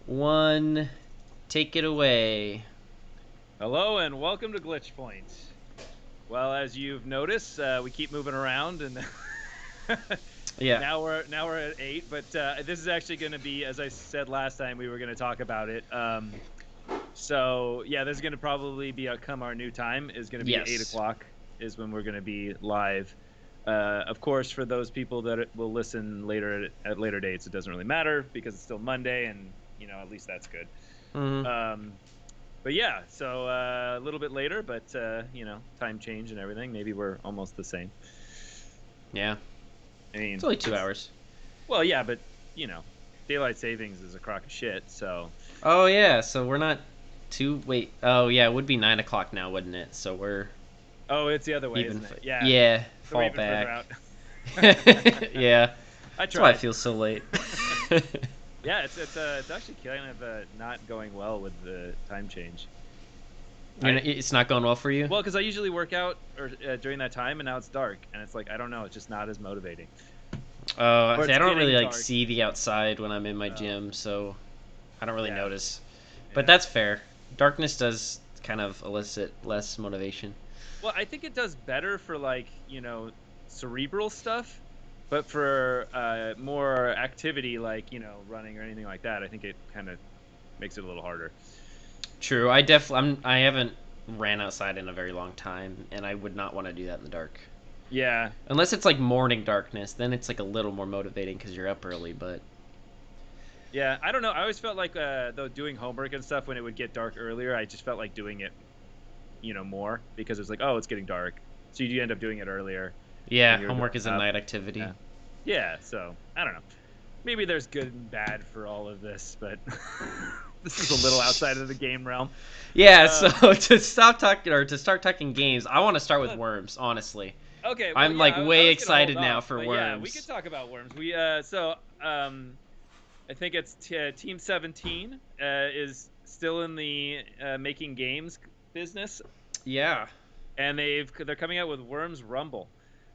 One, take it away. Hello and welcome to Glitch Point. Well, as you've noticed, we keep moving around, and Yeah. now we're at 8. But this is actually going to be, as I said last time, we were going to talk about it. So yeah, this is going to probably be come our new time is going to be 8 Yes. o'clock is when we're going to be live. Of course, for those people that will listen later at later dates, it doesn't really matter because it's still Monday, and at least that's good. Mm-hmm. But yeah, so a little bit later, but time change and everything. Maybe we're almost the same. Yeah. I mean, It's only 2 hours. well, yeah, but daylight savings is a crock of shit. So Oh yeah. So we're not too. Wait. Oh yeah. It would be 9 o'clock now, wouldn't it? So we're it's the other way, even. isn't it? Yeah, Yeah. so we're Fall even further back. out. Yeah. I That's why it tried. feels so late. Yeah, it's actually kind of not going well with the time change. It's not going well for you. Well, because I usually work out or during that time, and now it's dark, and it's like I don't know, it's just not as motivating. Or See, it's I don't getting really dark. see the outside when I'm in my gym, so I don't really Yeah. notice. But Yeah. that's fair. Darkness does kind of elicit less motivation. Well, I think it does better for cerebral stuff, but for more activity like running or anything like that, I think it kind of makes it a little harder. True. I haven't ran outside in a very long time, and I would not want to do that in the dark. Yeah, Unless it's like morning darkness, then it's like a little more motivating because you're up early. But yeah. I don't know. I always felt like though doing homework and stuff when it would get dark earlier, I just felt like doing it, more because it's like, oh, it's getting dark, so you end up doing it earlier yeah, when you're homework growing is a up. night activity. Yeah. Yeah. So I don't know. Maybe there's good and bad for all of this, but this is a little outside of the game realm. Yeah. Um, So to start talking games, I want to start with Worms. Honestly, Okay, well, I'm yeah, like I way was gonna hold excited now off, for but yeah, we could Worms. talk about worms. I think it's Team 17 is still in the making games business, Yeah. and they're coming out with Worms Rumble,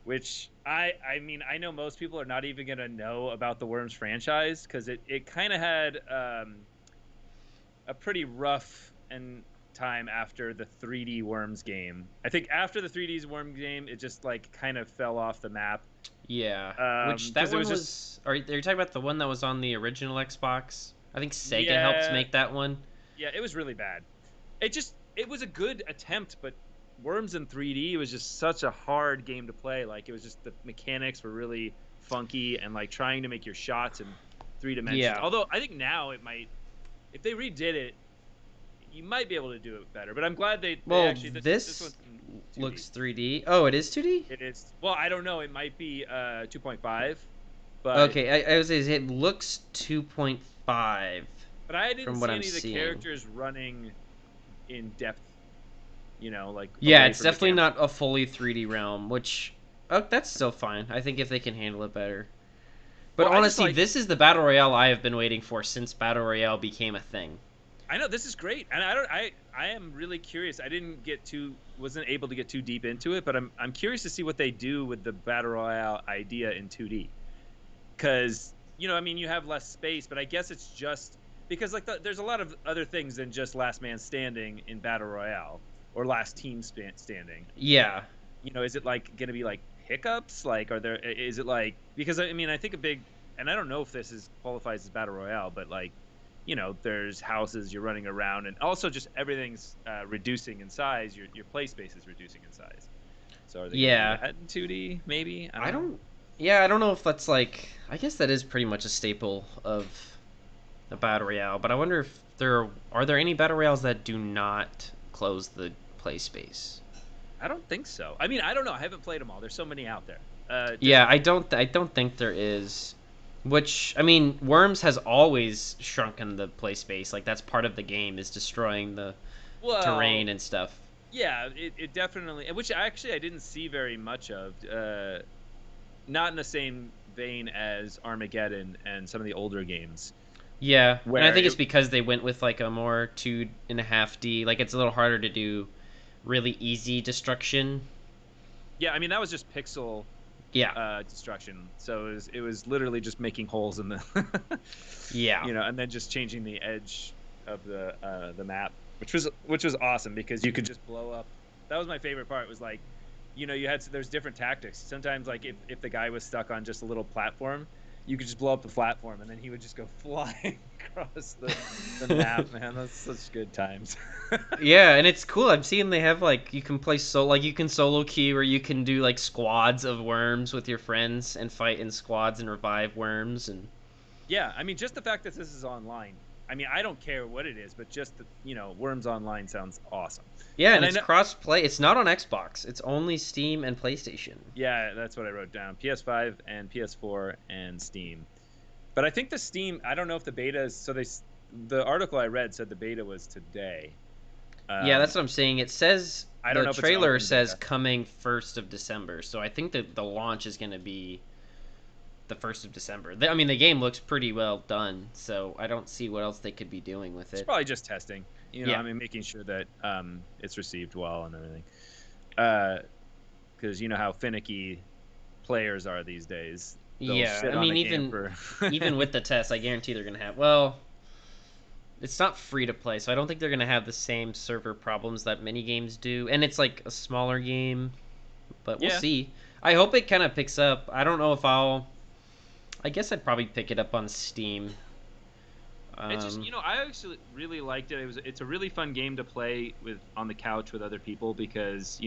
which I mean I know most people are not even gonna know about the Worms franchise because it kind of had a pretty rough and time after the 3D Worms game. I think after the 3D Worms game, it just like kind of fell off the map Yeah. Which that because it one was just was. Are you talking about the one that was on the original Xbox? I think Sega helped yeah make that one. yeah it was really bad. It was a good attempt, but Worms in 3D was just such a hard game to play. Like it was just the mechanics were really funky and like trying to make your shots in 3 dimensions. Yeah. Although I think now it might if they redid it, you might be able to do it better. But I'm glad they Well, actually this this one's in 2D. looks 3D. Oh, it is 2D? It is well, I don't know. It might be 2.5, but Okay, I was saying it looks 2.5 I didn't from what see I'm any of the seeing. characters running in depth. Like Yeah, away it's from the definitely camera. not a fully 3D realm, which that's still fine. I think if they can handle it better. But Well, I just honestly, like this is the battle royale I have been waiting for since battle royale became a thing. I know this is great, and I am really curious. I didn't get too wasn't able to get too deep into it, but I'm curious to see what they do with the battle royale idea in 2D. Because I mean, you have less space, but I guess it's just because like there's a lot of other things than just last man standing in battle royale or last team standing. Yeah. Is it like going to be like hiccups? Like, are there? Is it like because I mean, I think a big and I don't know if this is qualifies as battle royale, but like, there's houses you're running around, and also just everything's reducing in size. Your play space is reducing in size. So are they going to do Yeah. that in 2D? Maybe I don't I know. don't Yeah, I don't know if that's like I guess that is pretty much a staple of the battle royale, but I wonder if there any battle royales that do not close the play space. I don't think so. I mean, I don't know. I haven't played them all. There's so many out there. Yeah, I don't think there is. Which I mean, Worms has always shrunken the play space. Like that's part of the game is destroying the Well, terrain and stuff. yeah, it definitely, which I didn't see very much of. Not in the same vein as Armageddon and some of the older games, Yeah, and I where think it's it, because they went with like a more 2.5D. Like it's a little harder to do really easy destruction. yeah, I mean that was just pixel. Yeah. destruction. So it was literally just making holes in the, Yeah. and then just changing the edge of the map, which was awesome because you could just blow up. That was my favorite part. Was like, there's different tactics. Sometimes like if the guy was stuck on just a little platform, you could just blow up the platform and then he would just go flying across the map. Man, that's such good times. Yeah, and it's cool. I've seen they have like you can play like you can solo queue or you can do like squads of worms with your friends and fight in squads and revive worms and Yeah, I mean, just the fact that this is online. I mean, I don't care what it is, but just Worms Online sounds awesome. yeah, and And I it's know, cross play. It's not on Xbox. It's only Steam and PlayStation. yeah, that's what I wrote down: PS5 and PS4 and Steam. But I think the Steam. I don't know if the beta is. The article I read said the beta was today. Yeah, Um, that's what I'm saying. It says I don't the know if it's an trailer open says beta. coming 1st of December. So I think that the launch is going to be the 1st of December. I mean, the game looks pretty well done, so I don't see what else they could be doing with It's it. probably just testing. Yeah. I mean, making sure that it's received well and everything. Because you know how finicky players are these days. They'll Yeah, shit I on mean a game even for. even with the test, I guarantee they're going to have it's not free to play, so I don't think they're going to have the same server problems that many games do. And it's like a smaller game, but we'll Yeah. see. I hope it kind of picks up. I don't know if I guess I'd probably pick it up on Steam. It's just I actually really liked it. It's a really fun game to play with on the couch with other people because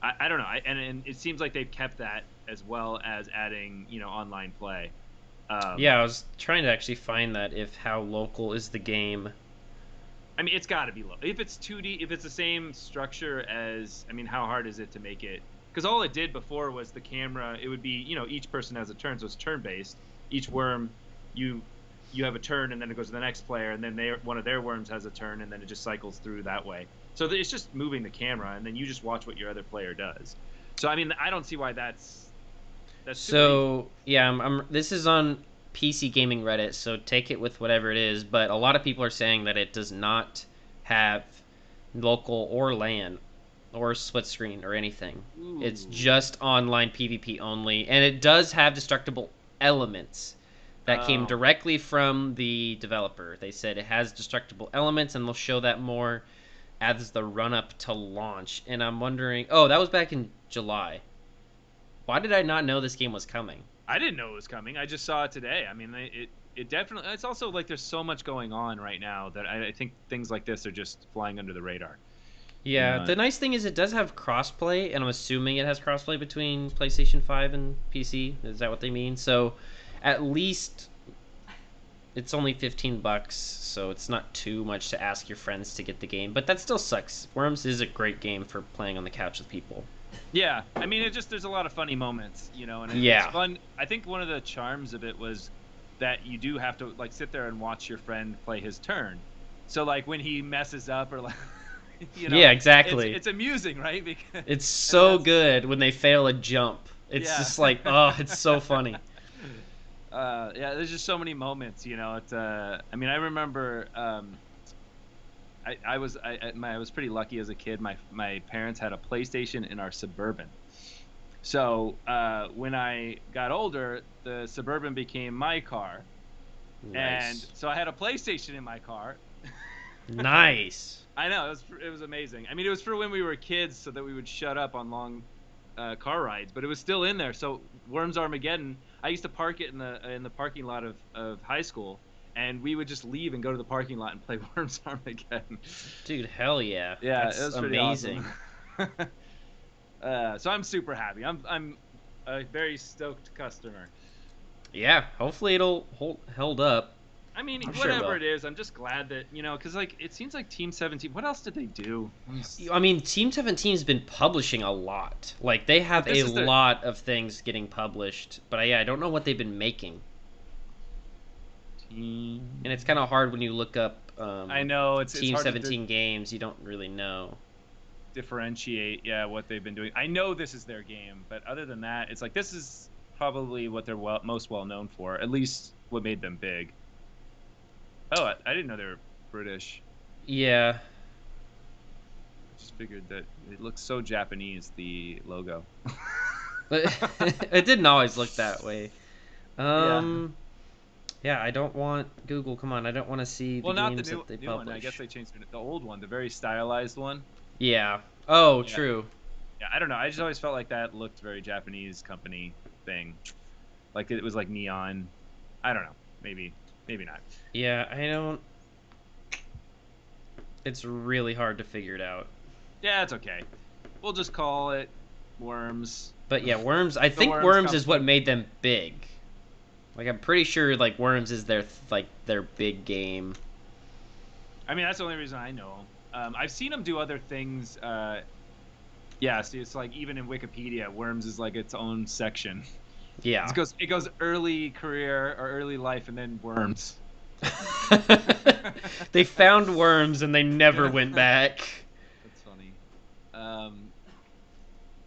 I don't know and it seems like they've kept that as well as adding online play. Yeah, I was trying to actually find that if how local is the game. I mean, it's got to be low. If it's 2D, if it's the same structure as, I mean, how hard is it to make it? Because all it did before was the camera. It would be, each person has a turn, so it's turn based. Each worm, you you have a turn, and then it goes to the next player, and then one of their worms has a turn, and then it just cycles through that way. So it's just moving the camera, and then you just watch what your other player does. So I mean, I don't see why that's super easy. So yeah, this is on PC gaming Reddit, so take it with whatever it is. But a lot of people are saying that it does not have local or LAN or split screen or anything. It's Ooh. just online PvP only, and it does have destructible elements that came Oh. directly from the developer. They said it has destructible elements, and they'll show that more as the run up to launch. And I'm wondering, oh, that was back in July. Why did I not know this game was coming? I didn't know it was coming. I just saw it today. I mean, it definitely. It's also like there's so much going on right now that I think things like this are just flying under the radar. Yeah, the nice thing is it does have crossplay, and I'm assuming it has crossplay between PlayStation 5 and PC. Is that what they mean? So, at least it's only $15, so it's not too much to ask your friends to get the game. But that still sucks. Worms is a great game for playing on the couch with people. Yeah, I mean, there's a lot of funny moments, and it's fun. I think one of the charms of it was that you do have to like sit there and watch your friend play his turn. So like when he messes up or like, Yeah, exactly. it's amusing, right? Because it's so good when they fail a jump. It's Yeah. just like, oh, it's so funny. Yeah, there's just so many moments, It's I mean, I remember I was pretty lucky as a kid. My parents had a PlayStation in our Suburban. So when I got older, the Suburban became my car, and Nice. so I had a PlayStation in my car. Nice. I know it was amazing. I mean, it was for when we were kids, so that we would shut up on long car rides, but it was still in there. So Worms Armageddon, I used to park it in the parking lot of high school, and we would just leave and go to the parking lot and play Worms Armageddon. Dude, hell yeah. Yeah, That's it was pretty amazing. awesome. So I'm super happy. I'm a very stoked customer. Yeah, hopefully it'll held up. I mean, I'm sure it whatever will. it is, I'm just glad that because like it seems like Team 17. What else did they do? I mean, Team 17's been publishing a lot. Like they have This a is their lot of things getting published, but I don't know what they've been making. team. And it's kind of hard when you look up I know it's Team hard 17 games. You don't really know. differentiate, what they've been doing. I know this is their game, but other than that, it's like this is probably what they're most well known for. At least what made them big. Oh, I didn't know they were British. Yeah. I just figured that it looks so Japanese, the logo. But it didn't always look that way. Yeah. Yeah, I don't want Google. Come on, I don't want to see the Well, not the games that they new one. I guess publish. they changed the old one, the very stylized one. Yeah. Oh, Yeah. true. Yeah. I don't know. I just always felt like that looked very Japanese company thing. Like it was like neon. I don't know. Maybe not. Yeah, I don't. It's really hard to figure it out. Yeah, it's okay. We'll just call it Worms. But yeah, Worms. I The think Worms Worms is what Company. made them big. Like I'm pretty sure like Worms is their big game. I mean, that's the only reason I know 'em. I've seen them do other things. Yeah, see, it's like even in Wikipedia, Worms is like its own section. Yeah. It goes early career or early life, and then Worms. They found Worms and they never went back. That's funny.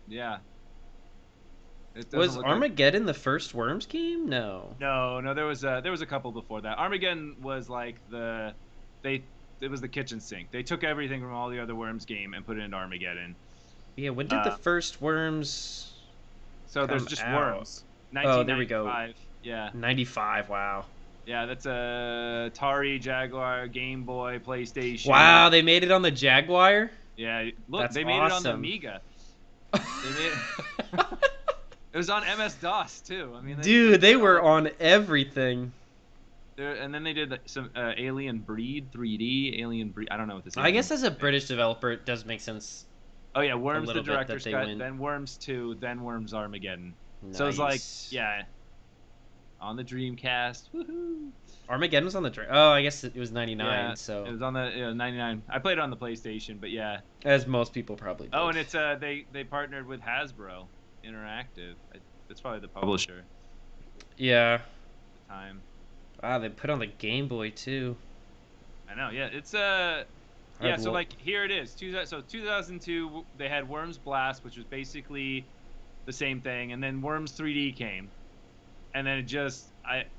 Yeah. It doesn't Was look like- Armageddon the first Worms game? No. No, there was a couple before that. Armageddon was like it was the kitchen sink. They took everything from all the other Worms game and put it into Armageddon. Yeah, when did the first Worms So there's come just out? Worms. Oh, there we go. 1995. Yeah. 95, wow. Yeah, that's a Atari, Jaguar, Game Boy, PlayStation. Wow, they made it on the Jaguar? Yeah, look, That's they made it on the awesome. Amiga. They made it was on MS DOS too. I mean, Dude, they were on everything. And then they did some Alien Breed 3D, Alien Breed. I don't know what this is. I guess as a British developer, it does make sense. Oh yeah, Worms the little bit that director's they cut, went- then Worms 2, then Worms Armageddon. So it's like, Nice. yeah, on the Dreamcast. Woohoo! Armageddon was on the Oh, I guess it was 99, Yeah, so it was on the 99. I played it on the PlayStation, but yeah. as most people probably did. Oh, and it's they partnered with Hasbro Interactive. That's probably the publisher Yeah. at the time. Wow, they put on the Game Boy too. I know. Yeah, it's yeah. So lo- like here it is. 2002 they had Worms Blast, which was basically the same thing, and then Worms 3D came, and then it just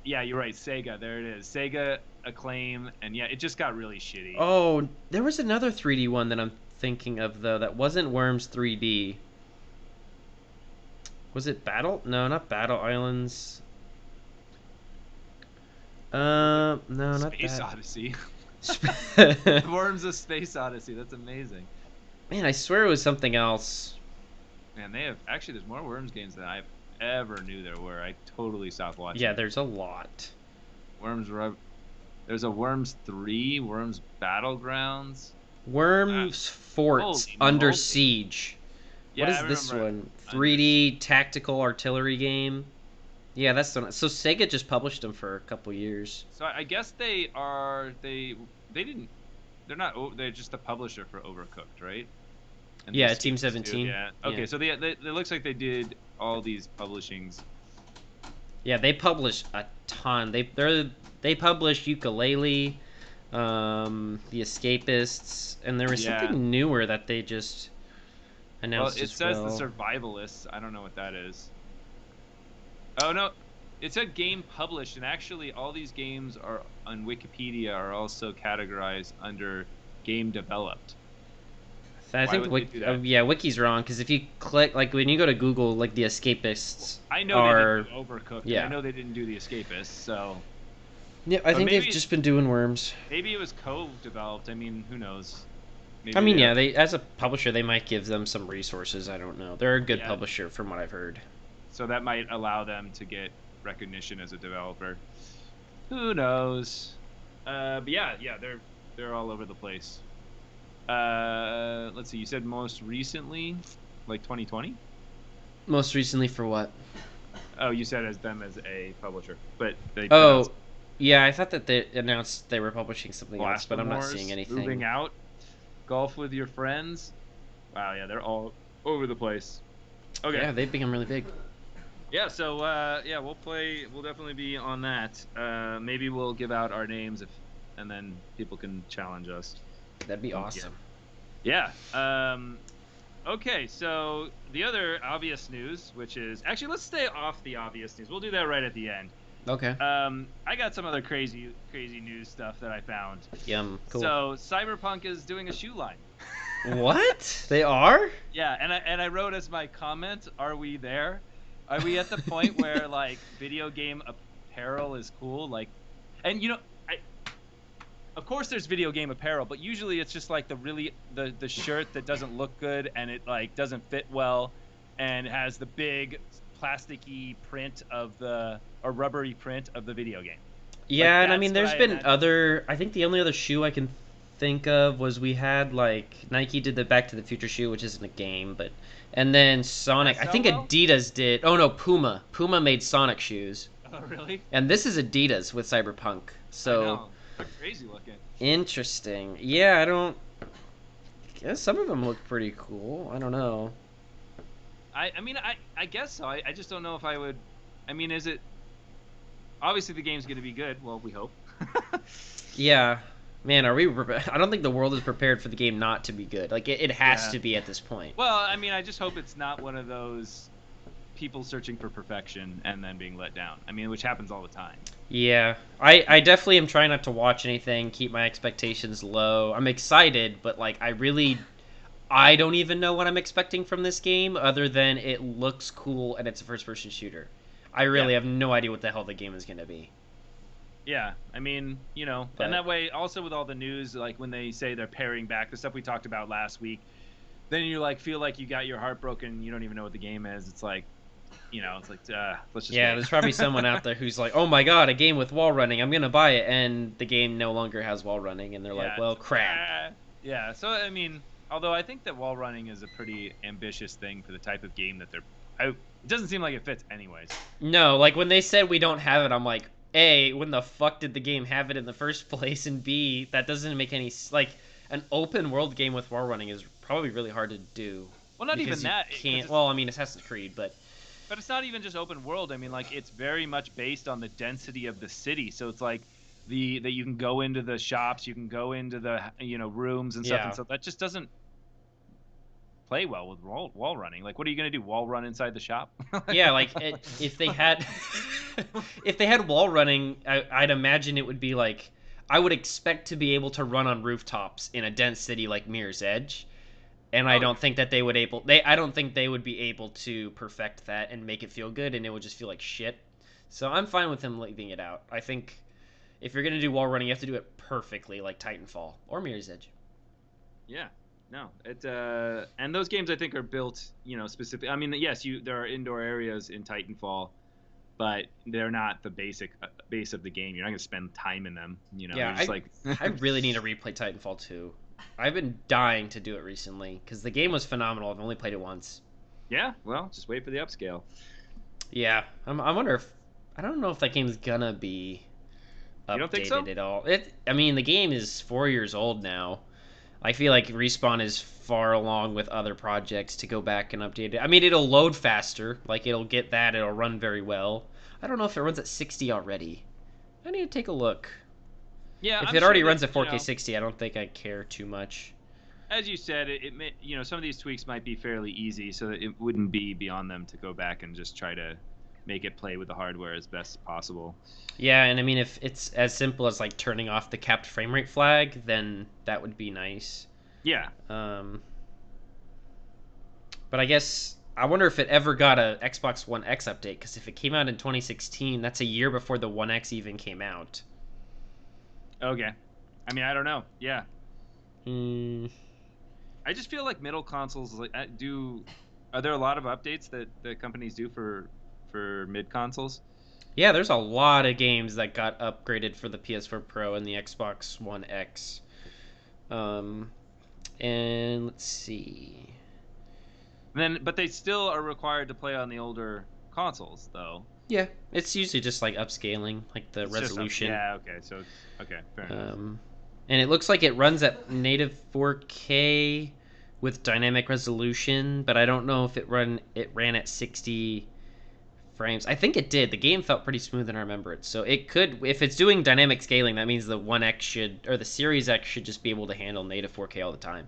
yeah, you're right. Sega, there it is. Sega Acclaim, and yeah, it just got really shitty. Oh, there was another 3D one that I'm thinking of though that wasn't Worms 3D. Was it Battle? No, not Battle Islands. No, not Space that. Odyssey. Man, Worms of Space Odyssey. That's amazing. I swear it was something else. Man, they have actually. There's more Worms games than I ever knew there were. I totally stopped watching. Yeah, there's a lot. There's a Worms 3, Worms Battlegrounds. Worms Forts holy Under moly. Siege. Yeah, What I is this remember one? 3D tactical artillery game. Yeah, that's the one. So Sega just published them for a couple years. So I guess they didn't. They're not. They're just the publisher for Overcooked, right? And Yeah, these Team games too, 17. Yeah. Okay, Yeah. so it looks like they did all these publishings. Yeah, they publish a ton. They published Ukulele, The Escapists, and there was Yeah. something newer that they just Well, announced it as says well. the Survivalists. I don't know what that is. Oh no, it said game published, and actually all these games are on Wikipedia are also categorized under game developed. I why think would they do that? yeah, Wiki's wrong because if you click like when you go to Google, like The Escapists I know are they didn't do Overcooked. yeah. And I know they didn't do the Escapists, so yeah, I think maybe they've just been doing Worms. maybe it was co-developed. I mean, who knows? Maybe I mean, they- yeah, they as a publisher they might give them some resources. I don't know. They're a good Yeah. publisher from what I've heard. So that might allow them to get recognition as a developer. Who knows? But yeah, they're all over the place. Let's see. You said most recently, like 2020. Most recently for what? Oh, you said as them as a publisher, but they Oh, yeah, I thought that they announced they were publishing something else, but I'm not Blasphemous, seeing anything. Moving out, golf with your friends. Wow, yeah, they're all over the place. Okay. Yeah, they've become really big. Yeah, so yeah, we'll play. We'll definitely be on that. Maybe we'll give out our names and then people can challenge us. That'd be awesome. Yeah. Okay, so the other obvious news, which is actually let's stay off the obvious news. We'll do that right at the end. Okay. I got some other crazy news stuff that I found. Yum. Cool. So Cyberpunk is doing a shoe line. What? They are? Yeah, and I wrote as my comment, "Are we there?" Are we at the point where like video game apparel is cool? Like, and I of course there's video game apparel, but usually it's just like the shirt that doesn't look good and it like doesn't fit well, and has the big plasticky print of the or rubbery print of the video game. Like Yeah, and I mean, that's what there's I been imagine. other. I think the only other shoe I can think of was we had like Nike did the Back to the Future shoe, which isn't a game, but and then Did Sonic. that I sell think well? Adidas did. Oh no, Puma. Puma made Sonic shoes, Oh really? and this is Adidas with Cyberpunk. I So know. They're crazy looking. interesting. Yeah, I don't. Guess some of them look pretty cool. I don't know. I guess so. I just don't know if I would. I mean, is it obviously the game's going to be good? Well, we hope. Yeah, man, are we? I don't think the world is prepared for the game not to be good. Like it has Yeah. to be at this point. Well, I mean, I just hope it's not one of those people searching for perfection and then being let down. I mean, which happens all the time. Yeah, I definitely am trying not to watch anything, keep my expectations low. I'm excited, but like I don't even know what I'm expecting from this game other than it looks cool and it's a first person shooter. I Yeah. really have no idea what the hell the game is going to be. Yeah, I mean, But and that way, also with all the news, like when they say they're paring back, the stuff we talked about last week, then you like feel like you got your heart broken. You don't even know what the game is. It's like, it's like, let's just yeah, wait. there's probably someone out there who's like, "Oh my god, a game with wall running. I'm going to buy it." And the game no longer has wall running and they're like, Yeah, "Well, crap." yeah. So I mean, although I think that wall running is a pretty ambitious thing for the type of game that it doesn't seem like it fits anyways. No, like when they said we don't have it, I'm like, A, when the fuck did the game have it in the first place? And B, that doesn't make any like an open world game with wall running is probably really hard to do Well, not even because you that, 'cause can't. Well, I mean, Assassin's Creed, but but it's not even just open world. I mean, like it's very much based on the density of the city. So it's like that you can go into the shops, you can go into the rooms and stuff, yeah, and so that just doesn't play well with wall running. Like, what are you gonna do? Wall run inside the shop? yeah. Like if they had if they had wall running, I'd imagine it would be like I would expect to be able to run on rooftops in a dense city like Mirror's Edge. And I Oh don't think that I don't think they would be able to perfect that and make it feel good, and it would just feel like shit. So I'm fine with him leaving it out. I think if you're gonna do wall running, you have to do it perfectly, like Titanfall or Mirror's Edge. yeah. No, and those games I think are built, specific. I mean, yes, there are indoor areas in Titanfall, but they're not the basic base of the game. You're not gonna spend time in them. Yeah, You're just like, I really need to replay Titanfall 2. I've been dying to do it recently because the game was phenomenal. I've only played it once. yeah. Well, just wait for the upscale. Yeah, I wonder if I don't know if that game's gonna be You don't think so? updated at all. I mean, the game is 4 years old now. I feel like Respawn is far along with other projects to go back and update it. I mean, it'll load faster. Like, it'll get that. It'll run very well. I don't know if it runs at 60 already. I need to take a look. Yeah, If I'm it already sure runs that, at 4K 60, I don't think I care too much. as you said, it may, some of these tweaks might be fairly easy, so that it wouldn't be beyond them to go back and just try to make it play with the hardware as best as possible. Yeah, and I mean, if it's as simple as, like, turning off the capped frame rate flag, then that would be nice. Yeah. Um, but I guess I wonder if it ever got a Xbox One X update because if it came out in 2016, that's a year before the One X even came out. Okay. I mean, I don't know. Yeah. Hmm. I just feel like middle consoles like do. Are there a lot of updates that the companies do for mid consoles? Yeah, there's a lot of games that got upgraded for the PS4 Pro and the Xbox One X. Um, and let's see. But they still are required to play on the older consoles, though. Yeah, it's usually just like upscaling, like the It's just resolution. yeah. Okay. So okay. Fair enough. And it looks like it runs at native 4K with dynamic resolution, but I don't know if it ran at 60 frames. I think it did. The game felt pretty smooth and I remember it. So it could, if it's doing dynamic scaling, that means the One X should, or the Series X should just be able to handle native 4K all the time.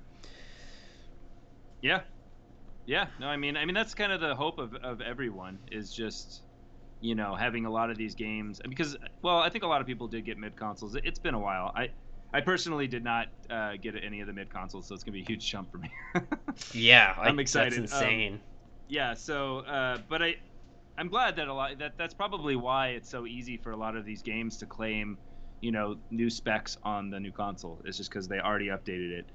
Yeah. Yeah. No, I mean that's kind of the hope of everyone is just having a lot of these games because I think a lot of people did get mid consoles. It's been a while. I personally did not get any of the mid consoles, so it's gonna be a huge jump for me. Yeah, I'm excited. That's insane. Yeah. So, but I'm glad that that's probably why it's so easy for a lot of these games to claim, new specs on the new console. It's just because they already updated it,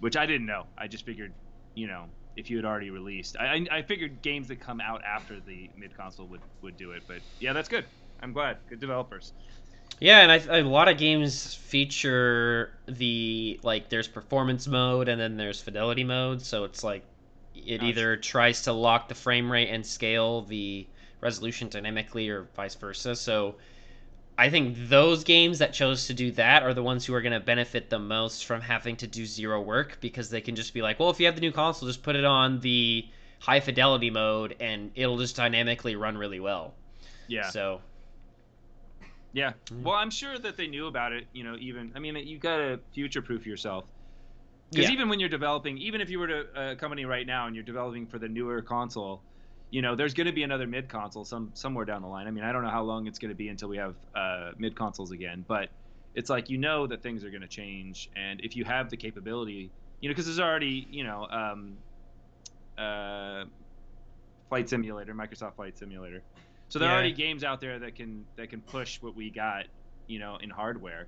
which I didn't know. I just figured, if you had already released, I figured games that come out after the mid console would do it. But yeah, that's good. I'm glad. Good developers. Yeah, and a lot of games feature there's performance mode and then there's fidelity mode, so it's like it either tries to lock the frame rate and scale the resolution dynamically or vice versa. So I think those games that chose to do that are the ones who are going to benefit the most from having to do zero work, because they can just be like, well, if you have the new console, just put it on the high fidelity mode and it'll just dynamically run really well. Yeah. So yeah. Well, I'm sure that they knew about it, you got to future-proof yourself. Because even when you're developing, even if you were to a company right now and you're developing for the newer console, there's going to be another mid-console somewhere down the line. I mean, I don't know how long it's going to be until we have mid-consoles again, but it's like, that things are going to change. And if you have the capability, because there's already, Flight Simulator, Microsoft Flight Simulator. So there are already games out there that can push what we got, in hardware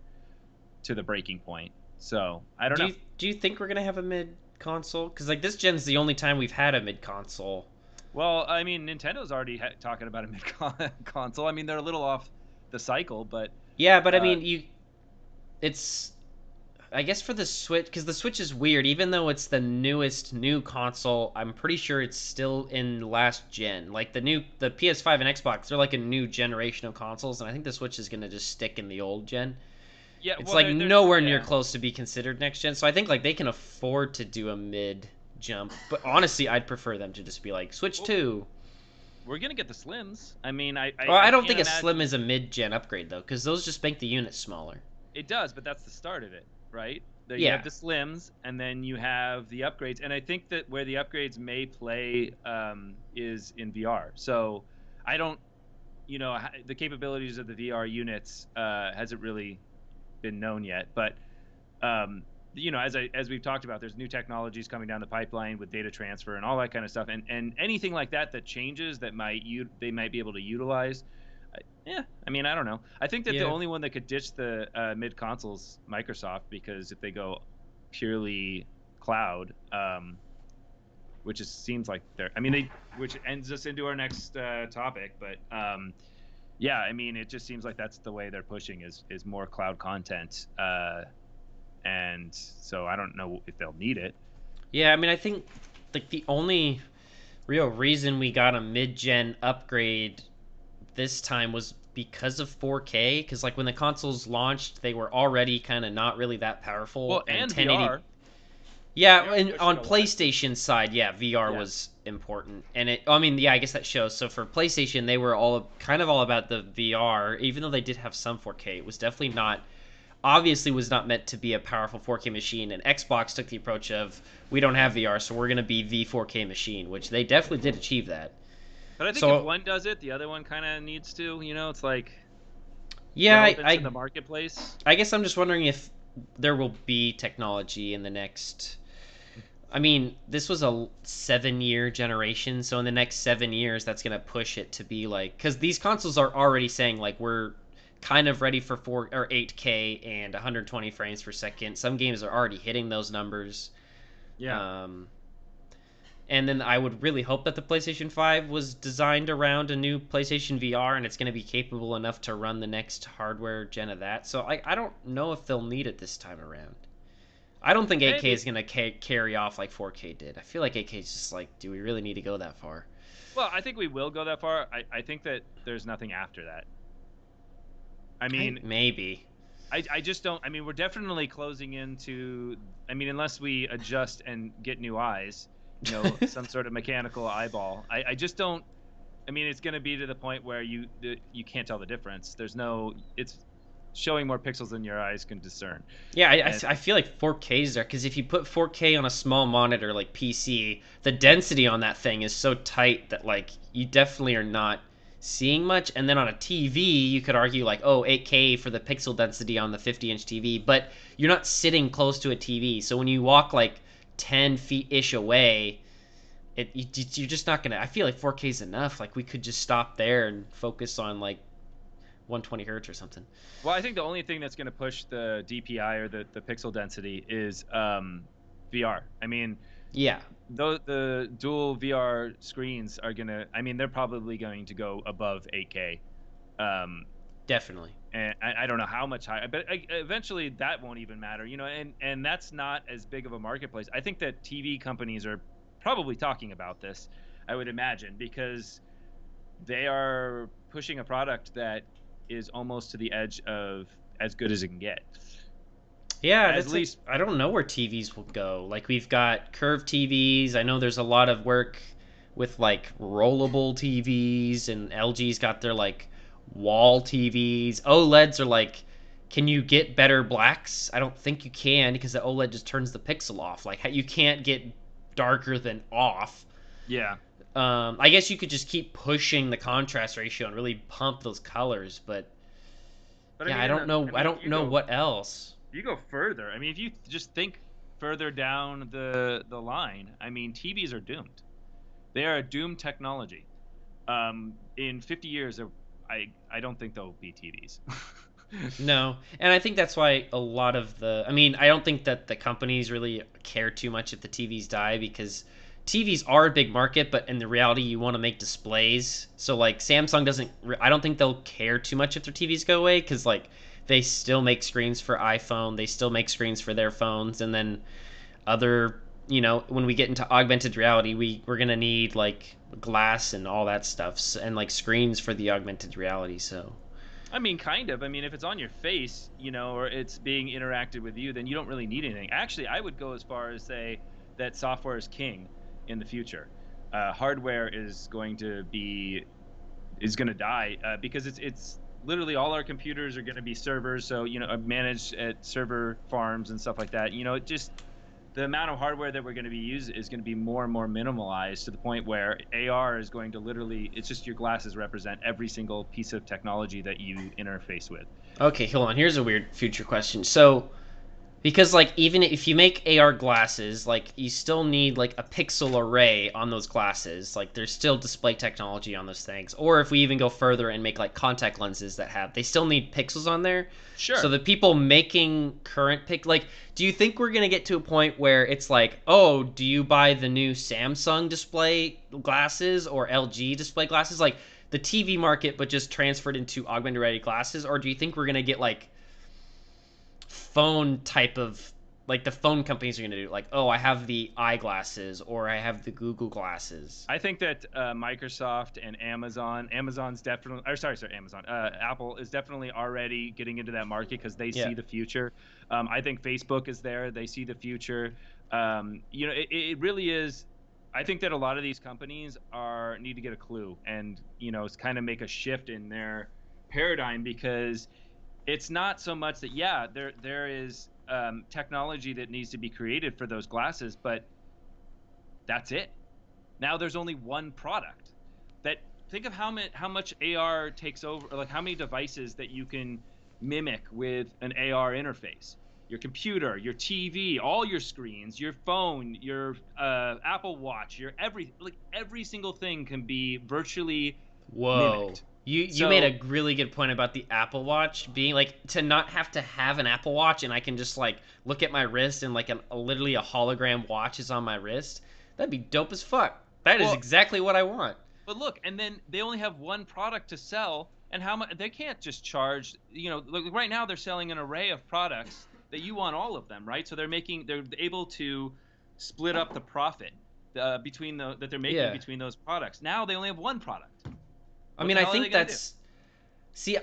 to the breaking point. So I don't know. Do you think we're gonna have a mid console? Because like this gen's the only time we've had a mid console. Well, I mean, Nintendo's already talking about a mid console. I mean, they're a little off the cycle, but yeah, but I mean, it's. I guess for the Switch, because the Switch is weird. Even though it's the newest new console, I'm pretty sure it's still in last gen. Like the PS5 and Xbox, they're like a new generation of consoles, and I think the Switch is gonna just stick in the old gen. Yeah, it's like nowhere near close to be considered next gen. So I think like they can afford to do a mid jump. But honestly, I'd prefer them to just be like Switch 2. We're gonna get the Slims. I mean, I don't think a Slim is a mid gen upgrade though, because those just make the unit smaller. It does, but that's the start of it, right? You have the Slims, and then you have the upgrades. And I think that where the upgrades may play is in VR. So I don't, the capabilities of the VR units hasn't really been known yet. But as we've talked about, there's new technologies coming down the pipeline with data transfer and all that kind of stuff. And anything like that changes that they might be able to utilize. Yeah, I mean, I don't know. I think that the only one that could ditch the mid consoles Microsoft, because if they go purely cloud, which seems like which ends us into our next topic. But yeah, I mean, it just seems like that's the way they're pushing is more cloud content, and so I don't know if they'll need it. Yeah, I mean, I think like the only real reason we got a mid-gen upgrade this time was because of 4K, because like when the consoles launched, they were already kind of not really that powerful. Well, and 1080. VR. Yeah, and on PlayStation side, VR was important, and I guess that shows. So for PlayStation, they were all about the VR, even though they did have some 4K. It was definitely obviously was not meant to be a powerful 4K machine. And Xbox took the approach of, we don't have VR, so we're going to be the 4K machine, which they definitely did achieve that. But I think if one does it, the other one kind of needs to. It's like in the marketplace. I guess I'm just wondering if there will be technology in the next. I mean, this was a 7-year generation, so in the next 7 years, that's gonna push it to be like, because these consoles are already saying like we're kind of ready for 4 or 8K and 120 frames per second. Some games are already hitting those numbers. Yeah. And then I would really hope that the PlayStation 5 was designed around a new PlayStation VR, and it's going to be capable enough to run the next hardware gen of that. So I don't know if they'll need it this time around. I don't think 8K is going to carry off like 4K did. I feel like 8K is just like, do we really need to go that far? Well, I think we will go that far. I think that there's nothing after that. I mean, maybe. I just don't. I mean, we're definitely closing into. I mean, unless we adjust and get new eyes. Some sort of mechanical eyeball. I just don't. I mean, it's going to be to the point where you can't tell the difference. It's showing more pixels than your eyes can discern. Yeah, I feel like 4K is there, because if you put 4K on a small monitor like PC, the density on that thing is so tight that like you definitely are not seeing much. And then on a TV, you could argue like, 8K for the pixel density on the 50-inch TV, but you're not sitting close to a TV. So when you walk like 10 feet ish away, you're just not gonna. I feel like 4K is enough. Like we could just stop there and focus on like 120 hertz or something. Well, I think the only thing that's going to push the DPI or the pixel density is VR. I mean, Yeah, the dual VR screens are going to, I mean, they're probably going to go above 8K. Um, definitely. and I don't know how much higher, but eventually that won't even matter, you know, and that's not as big of a marketplace. I think that TV companies are probably talking about this, I would imagine, because they are pushing a product that is almost to the edge of as good as it can get. Yeah, At least, I don't know where TVs will go. Like we've got curved TVs. I know there's a lot of work with like rollable TVs, and LG's got their like wall TVs. OLEDs are like, can you get better blacks? I don't think you can because the OLED just turns the pixel off. Like you can't get darker than off. yeah. I guess you could just keep pushing the contrast ratio and really pump those colors, but But I yeah, mean, I don't know. I I mean, don't know what else. you go further. I mean, if you just think further down the line, I mean, TVs are doomed. They are a doomed technology. In 50 years, I don't think there'll be TVs. No, and I think that's why a lot of the. I mean, I don't think that the companies really care too much if the TVs die because TVs are a big market, but in the reality, you want to make displays. So like Samsung doesn't. I don't think they'll care too much if their TVs go away because like they still make screens for iPhone, they still make screens for their phones, and then other. You know, when we get into augmented reality, we're gonna need like glass and all that stuff, and like screens for the augmented reality. So. I mean, kind of. I mean, if it's on your face, you know, or it's being interacted with you, then you don't really need anything. Actually, I would go as far as say that software is king in the future. Hardware is going to die because it's literally all our computers are going to be servers. So you know, managed at server farms and stuff like that. You know, it just the amount of hardware that we're going to be using is going to be more and more minimalized to the point where AR is going to literally, it's just your glasses represent every single piece of technology that you interface with. Okay, hold on. Here's a weird future question. So, because like even if you make AR glasses, like you still need like a pixel array on those glasses. Like there's still display technology on those things. Or if we even go further and make like contact lenses that have, they still need pixels on there. Sure. So the people making current like, do you think we're gonna get to a point where it's like, oh, do you buy the new Samsung display glasses or LG display glasses, like the TV market, but just transferred into augmented reality glasses, or do you think we're gonna get like phone type of like the phone companies are going to do like, oh, I have the eyeglasses or I have the Google glasses? I think that Microsoft and Amazon's definitely, or sorry, Amazon, Apple is definitely already getting into that market because they Yeah. see the future. I think Facebook is there; they see the future. You know, it really is. I think that a lot of these companies need to get a clue and you know, kind of make a shift in their paradigm because it's not so much that there is technology that needs to be created for those glasses, but that's it. Now there's only one product. That think of how much AR takes over, like how many devices that you can mimic with an AR interface. Your computer, your TV, all your screens, your phone, your Apple Watch, your every single thing can be virtually Whoa. mimicked. You made So a really good point about the Apple Watch being like to not have to have an Apple Watch and I can just like look at my wrist and like literally a hologram watch is on my wrist. That'd be dope as fuck. That is well, exactly what I want. but look, and then they only have one product to sell, and how much they can't just charge. You know, like right now they're selling an array of products that you want all of them, right? So they're able to split up the profit between that they're making Yeah. between those products. Now they only have one product. I What mean, the I hell are they think gonna do? that's see,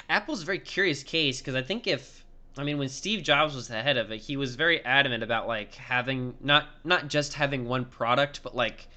Apple's a very curious case because I think if I mean when Steve Jobs was the head of it, he was very adamant about like having not just having one product, but like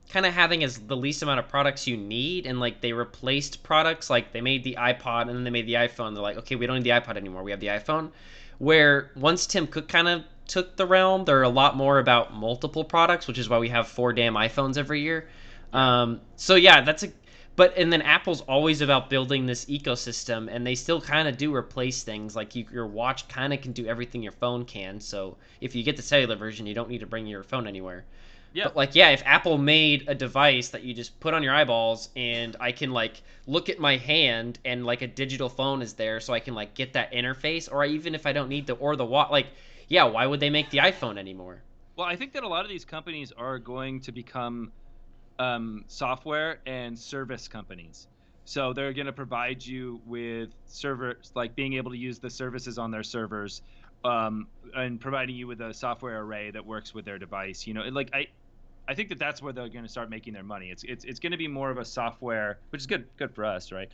kind of having as the least amount of products you need, and like they replaced products like they made the iPod and then they made the iPhone. They're like, okay, we don't need the iPod anymore. We have the iPhone. Where once Tim Cook kind of took the realm, they're a lot more about multiple products, which is why we have four damn iPhones every year. Yeah. So yeah, that's a but and then Apple's always about building this ecosystem, and they still kind of do replace things. Like your watch kind of can do everything your phone can. So if you get the cellular version, you don't need to bring your phone anywhere. Yeah. But like, yeah, if Apple made a device that you just put on your eyeballs and I can like look at my hand and like a digital phone is there, so I can like get that interface, or even if I don't need the or the watch, like, yeah, why would they make the iPhone anymore? Well, I think that a lot of these companies are going to become software and service companies. So they're going to provide you with servers, like being able to use the services on their servers, and providing you with a software array that works with their device. Like I think that that's where they're going to start making their money. It's going to be more of a software, which is good for us, right?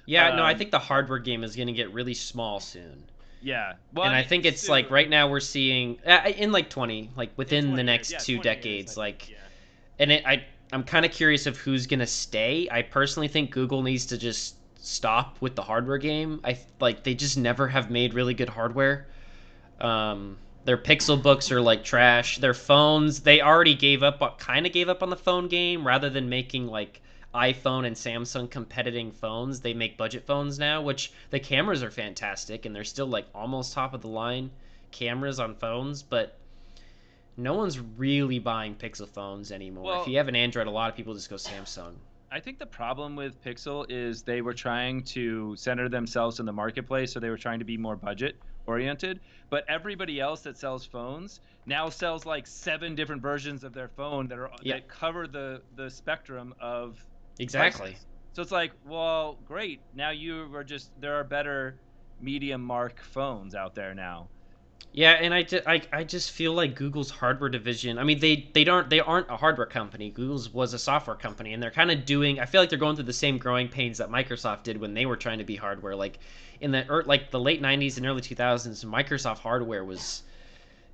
Yeah, no, I Um, think the hardware game is going to get really small soon. yeah. Well, And I I mean, think it's like soon right now we're seeing in like 20, like in within the 20 years, next yeah, two 20 years, I decades, think, like, yeah. and I'm kind of curious of who's gonna stay. I personally think Google needs to just stop with the hardware game. I like they just never have made really good hardware. Their Pixel books are like trash. Their phones, they already kind of gave up on the phone game rather than making like iPhone and Samsung competing phones. They make budget phones now, which the cameras are fantastic and they're still like almost top of the line cameras on phones, but no one's really buying Pixel phones anymore. If Well, you have an Android, a lot of people just go Samsung. I think the problem with Pixel is they were trying to center themselves in the marketplace, so they were trying to be more budget oriented. But everybody else that sells phones now sells like 7 different versions of their phone Yeah, that cover the spectrum of exactly. prices. So it's like, well, great. Now you are just there are better medium mark phones out there now. Yeah, and I just feel like Google's hardware division. I mean, they aren't a hardware company. Google's was a software company, and they're kind of doing. I feel like they're going through the same growing pains that Microsoft did when they were trying to be hardware. Like in like the late '90s and early 2000s, Microsoft hardware was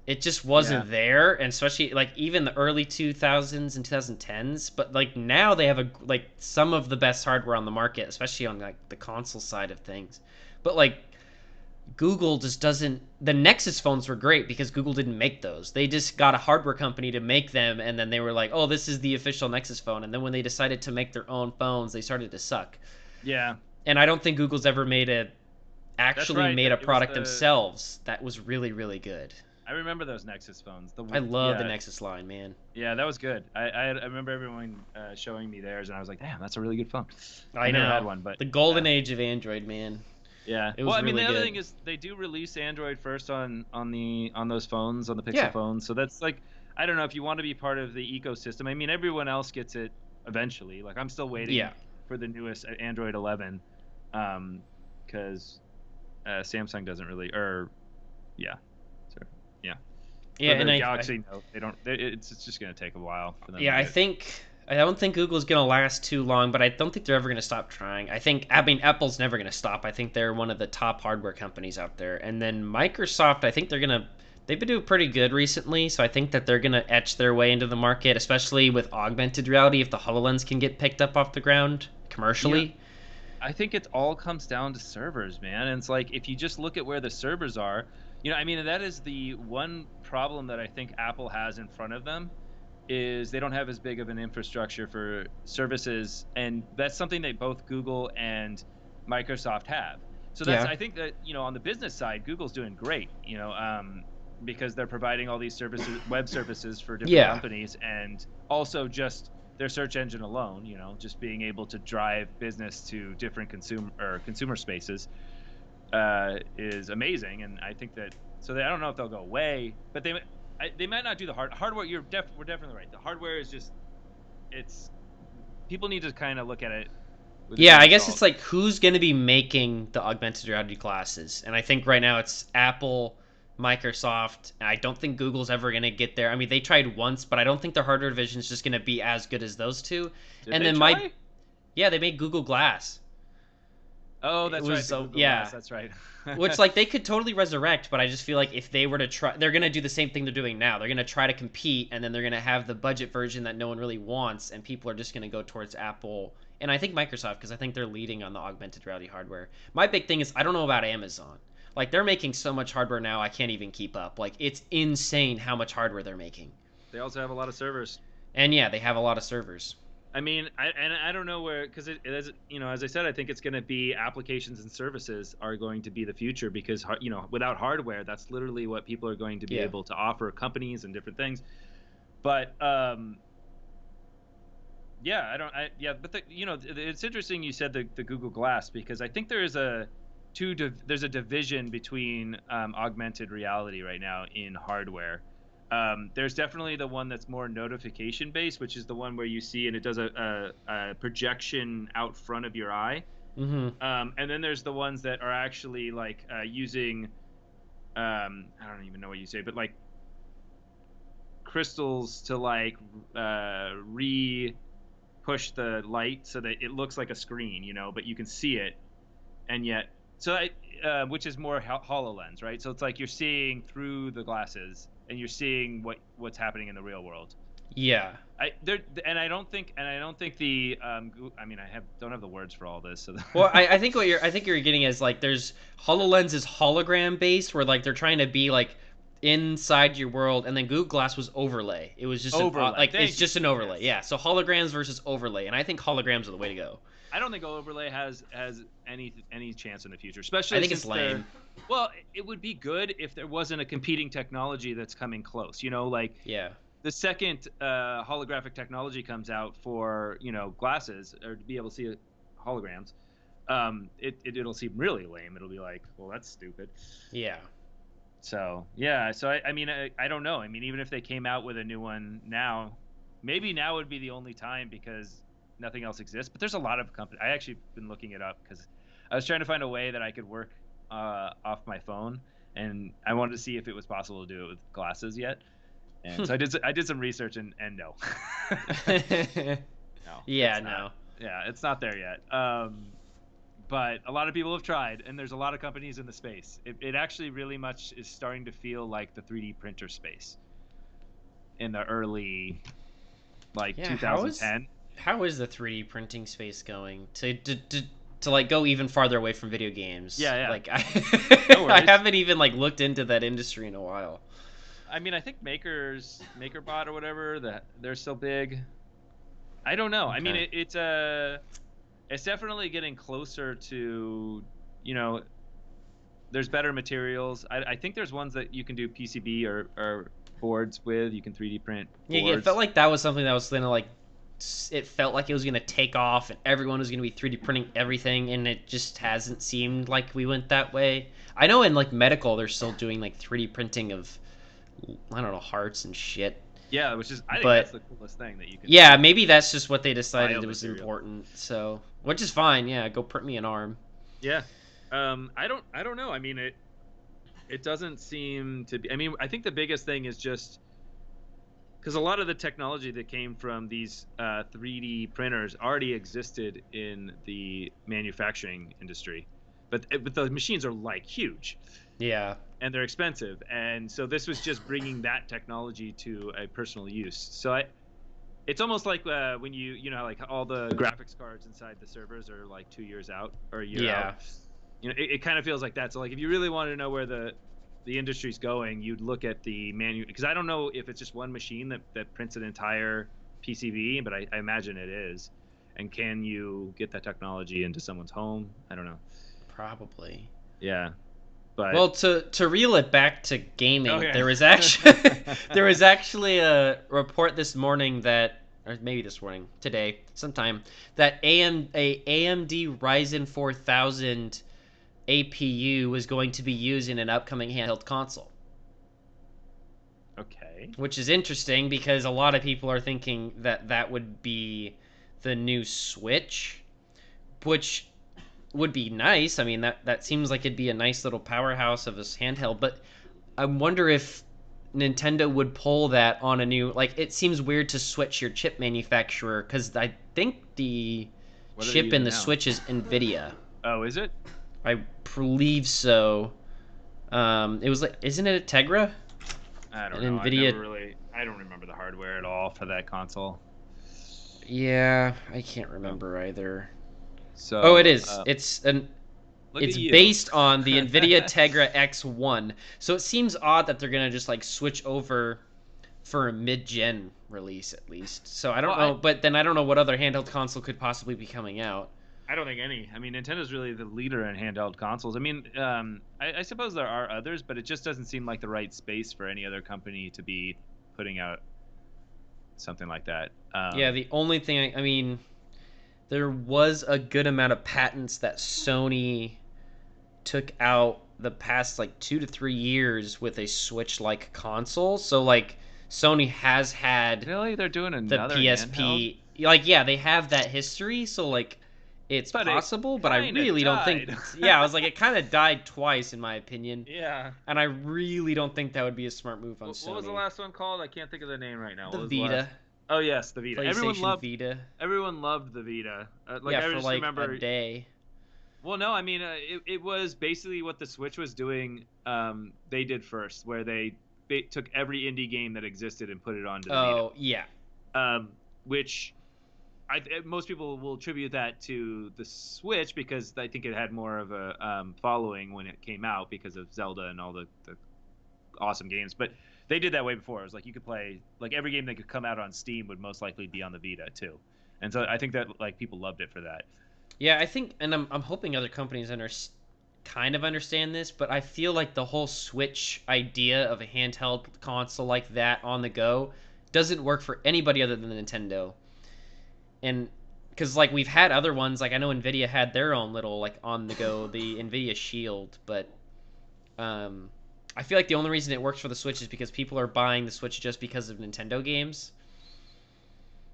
it just Yeah. wasn't there, and especially like even the early 2000s and 2010s. But like now they have like some of the best hardware on the market, especially on like the console side of things. But like Google just doesn't. The Nexus phones were great because Google didn't make those. They just got a hardware company to make them, and then they were like, "Oh, this is the official Nexus phone." And then when they decided to make their own phones, they started to suck. Yeah. And I don't think Google's ever That's actually right. made a It was product the themselves that was really really good. I remember those Nexus phones. I love the Yeah. Nexus line, man. Yeah, that was good. I remember everyone showing me theirs, and I was like, "Damn, that's a really good phone." I I never had know one, but the golden yeah, age of Android, man. yeah. It Well, was I mean, really the other good. thing is they do release Android first on those phones, on the Pixel Yeah, phones. So that's like, I don't know if you want to be part of the ecosystem. I mean, everyone else gets it eventually. Like I'm still waiting yeah, for the newest Android 11, because Samsung doesn't really, or yeah, so yeah. yeah. For And the Galaxy Note, they don't. It's just gonna take a while for them to yeah, get. I don't think Google's gonna last too long, but I don't think they're ever gonna stop trying. I mean, Apple's never gonna stop. I think they're one of the top hardware companies out there. And then Microsoft, I think they've been doing pretty good recently, so I think that they're gonna etch their way into the market, especially with augmented reality. If the Hololens can get picked up off the ground Yeah, commercially, I think it all comes down to servers, man. And it's like if you just look at where the servers are, I mean, that is the one problem that I think Apple has in front of them is they don't have as big of an infrastructure for services, and that's something that both Google and Microsoft have. So that's yeah, I think that on the business side, Google's doing great, because they're providing all these services, web services for different yeah. companies, and also just their search engine alone, just being able to drive business to different consumer spaces is amazing. And I think that I don't know if they'll go away, but they might not do the hardware. We're definitely right. The hardware is just it's people need to kind of look at it with a Yeah, grain I of guess it's salt. like who's going to be making the augmented reality glasses, and I think right now it's Apple, Microsoft, and I don't think Google's ever going to get there. I mean, they tried once, but I don't think their hardware division is just going to be as good as those two. Did And they then try? yeah, they made Google Glass. Oh, It that's right. was The Google Glass. yeah, That's right. which like they could totally resurrect, but I just feel like if they were to try, they're going to do the same thing they're doing now. They're going to try to compete, and then they're going to have the budget version that no one really wants, and people are just going to go towards Apple. And I think Microsoft, because I think they're leading on the augmented reality hardware. My big thing is I don't know about Amazon. Like they're making so much hardware now, I can't even keep up. Like it's insane how much hardware they're making. They also have a lot of servers. And yeah, they have a lot of servers. I mean, I don't know where, because it is, as I said, I think it's going to be applications and services are going to be the future, because without hardware, that's literally what people are going to be Yeah. able to offer companies and different things. But yeah, I don't. But it's interesting you said the Google Glass, because I think there is there's a division between augmented reality right now in hardware. There's definitely the one that's more notification based, which is the one where you see and it does a projection out front of your eye. Mm-hmm. And then there's the ones that are actually like using I don't even know what you say, but like crystals to like re push the light so that it looks like a screen, but you can see it, and yet which is more HoloLens, right? So it's like you're seeing through the glasses and you're seeing what's happening in the real world. Yeah. I don't think the I mean don't have the words for all this. So Well, I think I think you're getting is like there's HoloLens is hologram based, where like they're trying to be like inside your world, and then Google Glass was overlay. It was just overlay. It's just an overlay. Yes. Yeah. So holograms versus overlay, and I think holograms are the way to go. I don't think overlay has any chance in the future, especially I think it's lame. Well, it would be good if there wasn't a competing technology that's coming close. Like yeah. The second holographic technology comes out for glasses, or to be able to see holograms, it'll seem really lame. It'll be like, well, that's stupid. Yeah. So yeah, I mean I don't know. I mean, even if they came out with a new one now, maybe now would be the only time because nothing else exists. But there's a lot of companies. I actually been looking it up because I was trying to find a way that I could work off my phone, and I wanted to see if it was possible to do it with glasses yet. And so I did some research, and no. No. Yeah, no. Yeah, it's not there yet. But a lot of people have tried, and there's a lot of companies in the space. It actually really much is starting to feel like the 3D printer space in the early, 2010. How is the 3D printing space going to like go even farther away from video games? Yeah. Like No I haven't even like looked into that industry in a while. I mean, I think MakerBot or whatever, they're still big. I don't know. Okay. I mean, it's definitely getting closer to, there's better materials. I think there's ones that you can do PCB or boards with. You can 3D print boards. Yeah, it felt like that was something that was gonna like. It felt like it was gonna take off, and everyone was gonna be 3D printing everything, and it just hasn't seemed like we went that way. I know in like medical, they're still doing like 3D printing of, I don't know, hearts and shit. Yeah, I think that's the coolest thing that you can. Yeah, maybe that's just what they decided was important. So, which is fine. Yeah, go print me an arm. Yeah, I don't know. I mean, it doesn't seem to be. I mean, I think the biggest thing is just because a lot of the technology that came from these 3D printers already existed in the manufacturing industry, but the machines are like huge. Yeah. And they're expensive, and so this was just bringing that technology to a personal use. So it's almost like when like all the graphics cards inside the servers are like 2 years out or a year out. It kind of feels like that. So like if you really wanted to know where the industry's going, you'd look at the because I don't know if it's just one machine that prints an entire PCB, but I imagine it is. And can you get that technology into someone's home? I don't know. Probably. Yeah. But, well, to reel it back to gaming, there was actually a report this morning or maybe this morning, today, sometime, that AMD Ryzen 4000 APU was going to be used in an upcoming handheld console. Okay. Which is interesting because a lot of people are thinking that would be the new Switch, which would be nice. I mean, that seems like it'd be a nice little powerhouse of this handheld, but I wonder if Nintendo would pull that on a new, like, it seems weird to switch your chip manufacturer because I think the chip in the Switch is NVIDIA. Oh, is it? I believe so. It was like, isn't it a Tegra? I don't know. NVIDIA... I don't remember the hardware at all for that console. Yeah, I can't remember either. So, it is. It's based on the NVIDIA Tegra X1. So it seems odd that they're gonna just like switch over for a mid-gen release at least. So I don't know, but then I don't know what other handheld console could possibly be coming out. I don't think any. I mean, Nintendo's really the leader in handheld consoles. I mean, I suppose there are others, but it just doesn't seem like the right space for any other company to be putting out something like that. Yeah, the only thing I mean, there was a good amount of patents that Sony took out the past like 2 to 3 years with a Switch-like console. So like Sony has had Really, they're doing the another handheld, PSP. Like yeah, they have that history. So like it's but it possible, but I kind of really don't think. died. Yeah, I was like, it kind of died twice in my opinion, Yeah. and I really don't think that would be a smart move on What was the Sony. last one called? I can't think of the name right now. The What was the last? Vita, Oh yes, the Vita. PlayStation Vita. Everyone loved the Vita. Like Yeah, I for just like a remember. day. Well, no, I mean it was basically what the Switch was doing. They did first, where they took every indie game that existed and put it onto the Vita. Oh yeah. Which most people will attribute that to the Switch because I think it had more of a following when it came out because of Zelda and all the awesome games. But they did that way before. It was like you could play like every game that could come out on Steam would most likely be on the Vita too, and so I think that like people loved it for that. Yeah, I think, and I'm hoping other companies kind of understand this, but I feel like the whole Switch idea of a handheld console like that on the go doesn't work for anybody other than Nintendo. And because like we've had other ones, like I know Nvidia had their own little like on the go, the Nvidia Shield, but I feel like the only reason it works for the Switch is because people are buying the Switch just because of Nintendo games.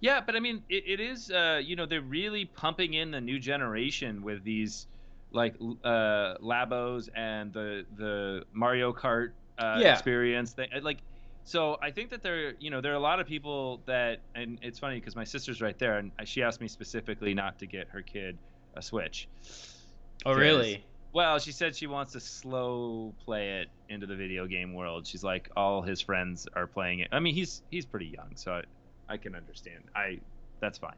Yeah, but I mean, it is, they're really pumping in the new generation with these, like, Labos and the Mario Kart Yeah. experience thing. Like, so I think that there are a lot of people that, and it's funny because my sister's right there, and she asked me specifically not to get her kid a Switch. Oh, really? Well, she said she wants to slow play it into the video game world. She's like, all his friends are playing it. I mean, he's pretty young, so I can understand. That's fine.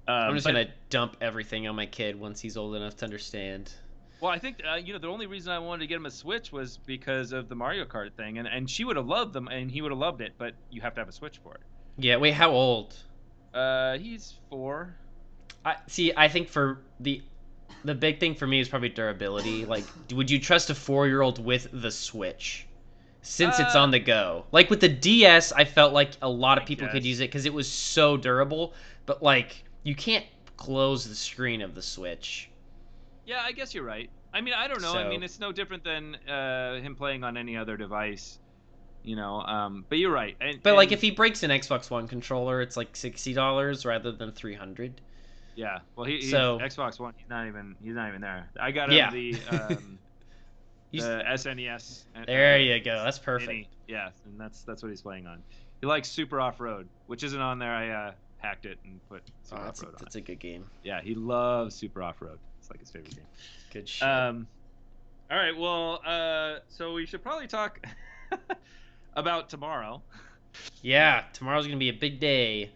I'm just gonna dump everything on my kid once he's old enough to understand. Well, I think the only reason I wanted to get him a Switch was because of the Mario Kart thing, and she would have loved them, and he would have loved it, but you have to have a Switch for it. Yeah. Wait, how old? He's 4. I think for the big thing for me is probably durability. Like, would you trust a 4-year-old with the Switch? Since it's on the go. Like with the DS, I felt like a lot of people could use it because it was so durable. But like, you can't close the screen of the Switch. Yeah, I guess you're right. I mean, I don't know. I mean, it's no different than him playing on any other device, But you're right. But like, if he breaks an Xbox One controller, it's like $60 rather than $300. Yeah. Well, he's Xbox One. He's not even there. I got him the SNES. There you go. That's perfect. Mini. Yeah, and that's what he's playing on. He likes Super Off Road, which isn't on there. I hacked it and put Super Off Road on. That's a good game. Yeah, he loves Super Off Road. It's like his favorite game. Good shit. All right. Well, so we should probably talk about tomorrow. Yeah, tomorrow's gonna be a big day.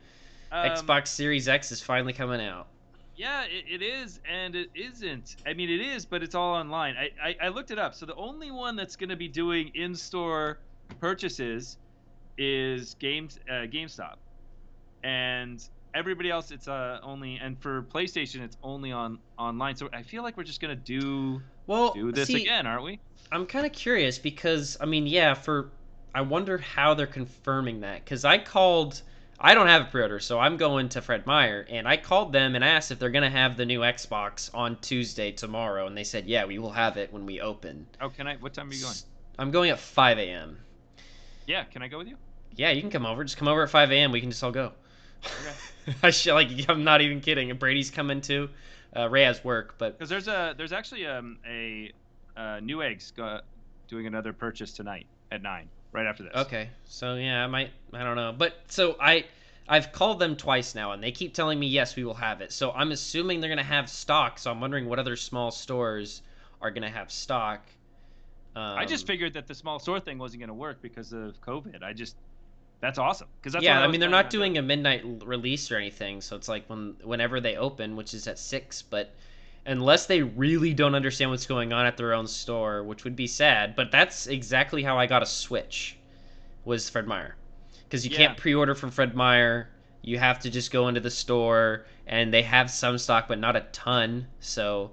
Xbox Series X is finally coming out. Yeah, it is, and it isn't. I mean, it is, but it's all online. I looked it up. So the only one that's going to be doing in-store purchases is GameStop, and everybody else it's only. And for PlayStation, it's only online. So I feel like we're just going to do this again, aren't we? I'm kind of curious because I mean, yeah. I wonder how they're confirming that because I don't have a pre-order, so I'm going to Fred Meyer, and I called them and asked if they're going to have the new Xbox on Tuesday tomorrow, and they said, yeah, we will have it when we open. Oh, what time are you going? I'm going at 5 a.m. Yeah, can I go with you? Yeah, you can come over. Just come over at 5 a.m. We can just all go. Okay. I'm not even kidding. Brady's coming too. Ray has work, but... Because there's actually a Newegg's doing another purchase tonight at 9. Right after this. Okay, so yeah, I don't know, but so I've called them twice now, and they keep telling me yes, we will have it. So I'm assuming they're gonna have stock. So I'm wondering what other small stores are gonna have stock. I just figured that the small store thing wasn't gonna work because of COVID. That's awesome because that's I mean they're not doing a midnight release or anything, so it's like whenever they open, which is at 6, but. Unless they really don't understand what's going on at their own store, which would be sad. But that's exactly how I got a Switch, was Fred Meyer. Because you can't pre-order from Fred Meyer. You have to just go into the store, and they have some stock, but not a ton. So,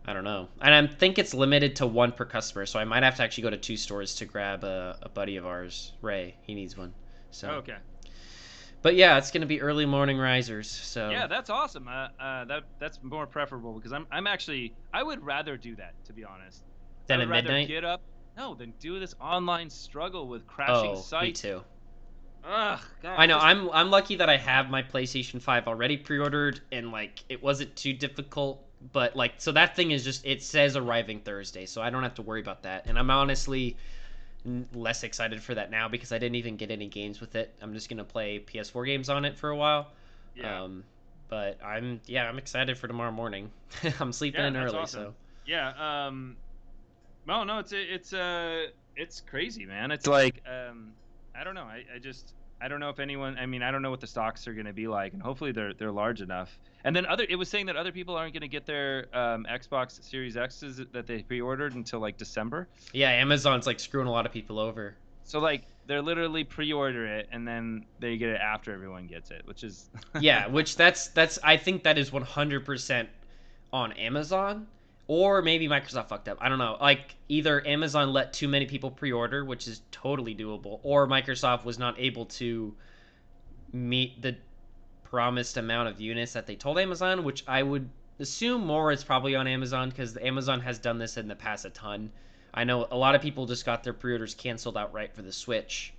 I don't know. And I think it's limited to 1 per customer, so I might have to actually go to 2 stores to grab a buddy of ours, Ray. He needs one. So. Okay. But yeah, it's gonna be early morning risers. So Yeah, that's awesome. That's more preferable because I'm actually I would rather do that, to be honest. I then would at rather midnight. get up no than do this online struggle with crashing Oh, me sites. too. Ugh, God, I I know. just I'm lucky that I have my PlayStation 5 already pre-ordered and like it wasn't too difficult. But like, so that thing is just it says arriving Thursday, so I don't have to worry about that. And I'm honestly less excited for that now because I didn't even get any games with it. I'm just gonna play PS4 games on it for a while. yeah. Um, but I'm excited for tomorrow morning. I'm sleeping Yeah, in that's early, awesome. so Yeah, well, no, it's crazy, man. It's like I don't know. I just I don't know if anyone. I mean, I don't know what the stocks are going to be like, and hopefully they're large enough. And then it was saying that other people aren't going to get their Xbox Series X's that they pre-ordered until like December. yeah, Amazon's like screwing a lot of people over. So like they're literally pre-order it and then they get it after everyone gets it, which is Yeah, which that's I think that is 100% on Amazon or maybe Microsoft fucked up. I don't know. Like either Amazon let too many people pre-order, which is totally doable, or Microsoft was not able to meet the promised amount of units that they told Amazon, which I would assume more is probably on Amazon because Amazon has done this in the past a ton. I know a lot of people just got their pre-orders canceled outright for the Switch,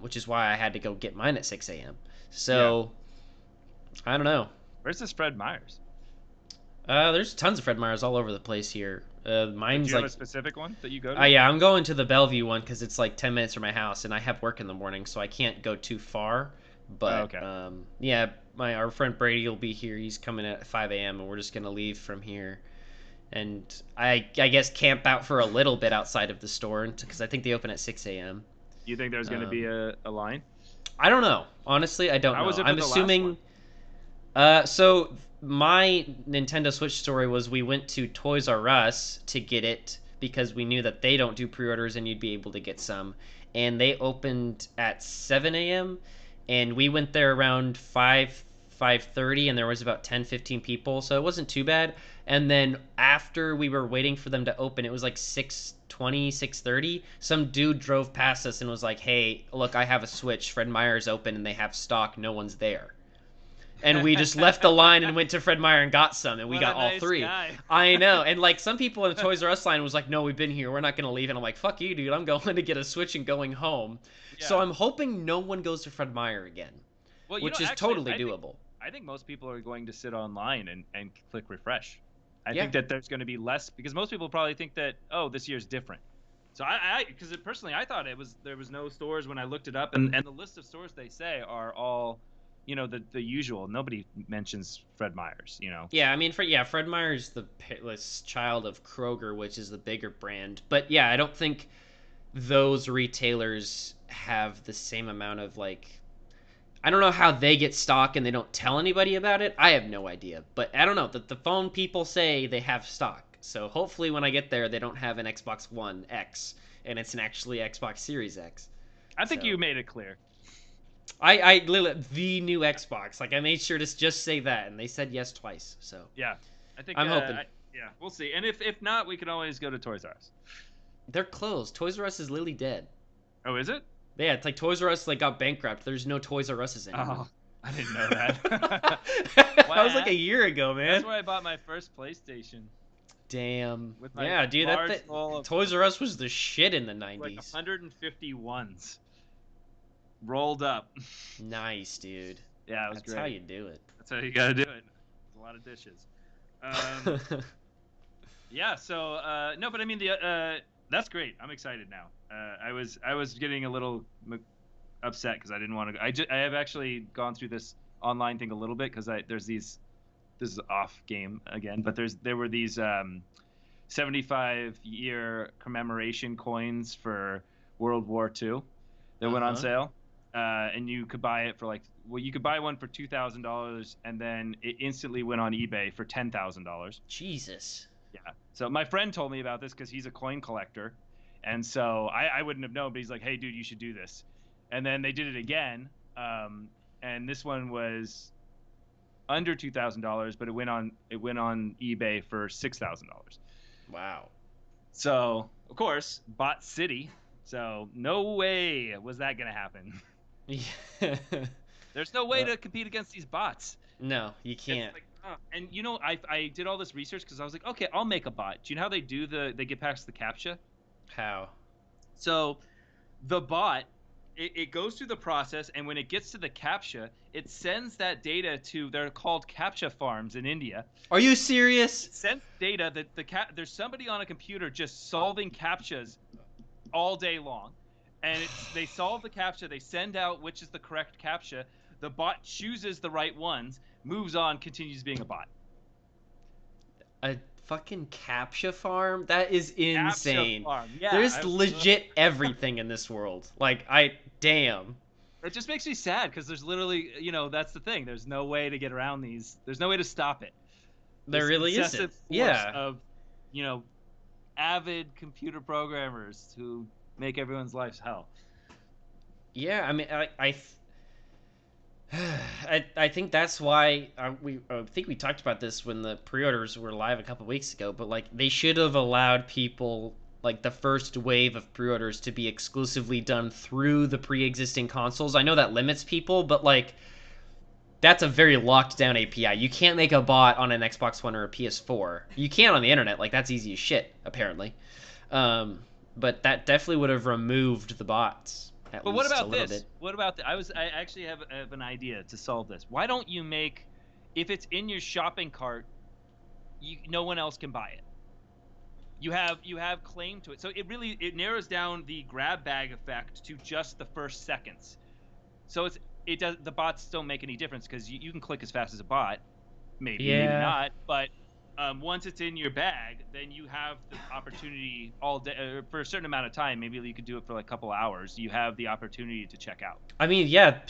which is why I had to go get mine at 6 a.m. yeah. So I don't know. Where's this Fred Myers? There's tons of Fred Meyers all over the place here. Like, do Mine's you have like, a specific one that you go to? yeah, I'm going to the Bellevue one because it's like 10 minutes from my house, and I have work in the morning, so I can't go too far. Oh, But okay. yeah, our friend Brady will be here. He's coming at 5 a.m. and we're just gonna leave from here, and I guess camp out for a little bit outside of the store because I think they open at 6 a.m. You think there's going to be a line? I don't know. Honestly, I don't How know. was it for I'm the last assuming. one? So my Nintendo Switch story was we went to Toys R Us to get it because we knew that they don't do pre-orders and you'd be able to get some. And they opened at 7 a.m. and we went there around 5:30 and there was about 10-15 people, so it wasn't too bad. And then after we were waiting for them to open, it was like 6:20, 6:30. Some dude drove past us and was like, "Hey, look, I have a Switch. Fred Meyer's open and they have stock. No one's there." And we just left the line and went to Fred Meyer and got some, and we What got a all nice three. guy. I know, and like some people in the Toys R Us line was like, "No, we've been here. We're not gonna leave." And I'm like, "Fuck you, dude. I'm going to get a Switch and going home." So Yeah. I'm hoping no one goes to Fred Meyer again, Well, which is actually, totally doable. I think most people are going to sit online and click refresh. I Yeah, think that there's going to be less because most people probably think that this year's different. So I because personally I thought there was no stores when I looked it up and the list of stores they say are all, the usual. Nobody mentions Fred Meyers. yeah. I mean, Fred Meyer's the child of Kroger, which is the bigger brand. But yeah, I don't think those retailers have the same amount of like I don't know how they get stock and they don't tell anybody about it. I have no idea. But I don't know. The phone people say they have stock. So hopefully when I get there, they don't have an Xbox One X and it's an actually Xbox Series X. I think So you made it clear. I literally, the new Xbox. Like I made sure to just say that and they said yes twice. So Yeah, I think I'm hoping. yeah, we'll see. And if not, we can always go to Toys R Us. They're closed. Toys R Us is literally dead. Oh, is it? Yeah, it's like Toys R Us like got bankrupt. There's no Toys R Us's anymore. Oh, I didn't know that. That was like a year ago, man. That's where I bought my first PlayStation. Damn. With my Yeah, dude, large bowl of Toys R Us was the shit in the like 90s. 150 ones rolled up. Nice, dude. Yeah, it was That's great. how you do it. That's how you gotta do it. It's a lot of dishes. Yeah. So no, but I mean that's great. I'm excited now. I was getting a little upset because I didn't want to go. I have actually gone through this online thing a little bit because there's these. This is off game again, but there were these 75-year commemoration coins for World War II that went on sale, and you could buy it for you could buy one for $2,000, and then it instantly went on eBay for $10,000. Jesus. Yeah. So my friend told me about this because he's a coin collector, and so I wouldn't have known, but he's like, "Hey, dude, you should do this." And then they did it again, and this one was under $2,000, but it went on eBay for $6,000. Wow. So of course, bought City. So no way was that gonna happen. Yeah. There's no way Uh, to compete against these bots. no, you It's can't. like, and I did all this research because I was like, okay, I'll make a bot. Do you know how they get past the captcha? How? So the bot, it goes through the process, and when it gets to the captcha, it sends that data to, they're called captcha farms in India. Are you serious? It sends data that there's somebody on a computer just solving captchas all day long, and they solve the captcha, they send out which is the correct captcha, the bot chooses the right ones, moves on, continues being a bot. A fucking captcha farm? That is Captcha insane. farm, yeah. There's legit everything in this world. Like, damn. It just makes me sad because there's literally, that's the thing. There's no way to get around these. There's no way to stop it. There This really incessant isn't. force Yeah. of, avid computer programmers who make everyone's lives hell. Yeah, I mean, I think that's why I think we talked about this when the pre-orders were live a couple weeks ago, but like they should have allowed people like the first wave of pre-orders to be exclusively done through the pre-existing consoles. I know that limits people, but like that's a very locked down API. You can't make a bot on an Xbox One or a PS4. You can on the internet, like that's easy as shit apparently. But that definitely would have removed the bots at But what least a about little this? bit. What about I actually have an idea to solve this. Why don't you make, if it's in your shopping cart, no one else can buy it. You have claim to it. So it narrows down the grab bag effect to just the first seconds. So the bots don't make any difference because you can click as fast as a bot, maybe Yeah. not, but once it's in your bag, then you have the opportunity all day, for a certain amount of time. Maybe you could do it for like a couple hours. You have the opportunity to check out. I mean, yeah,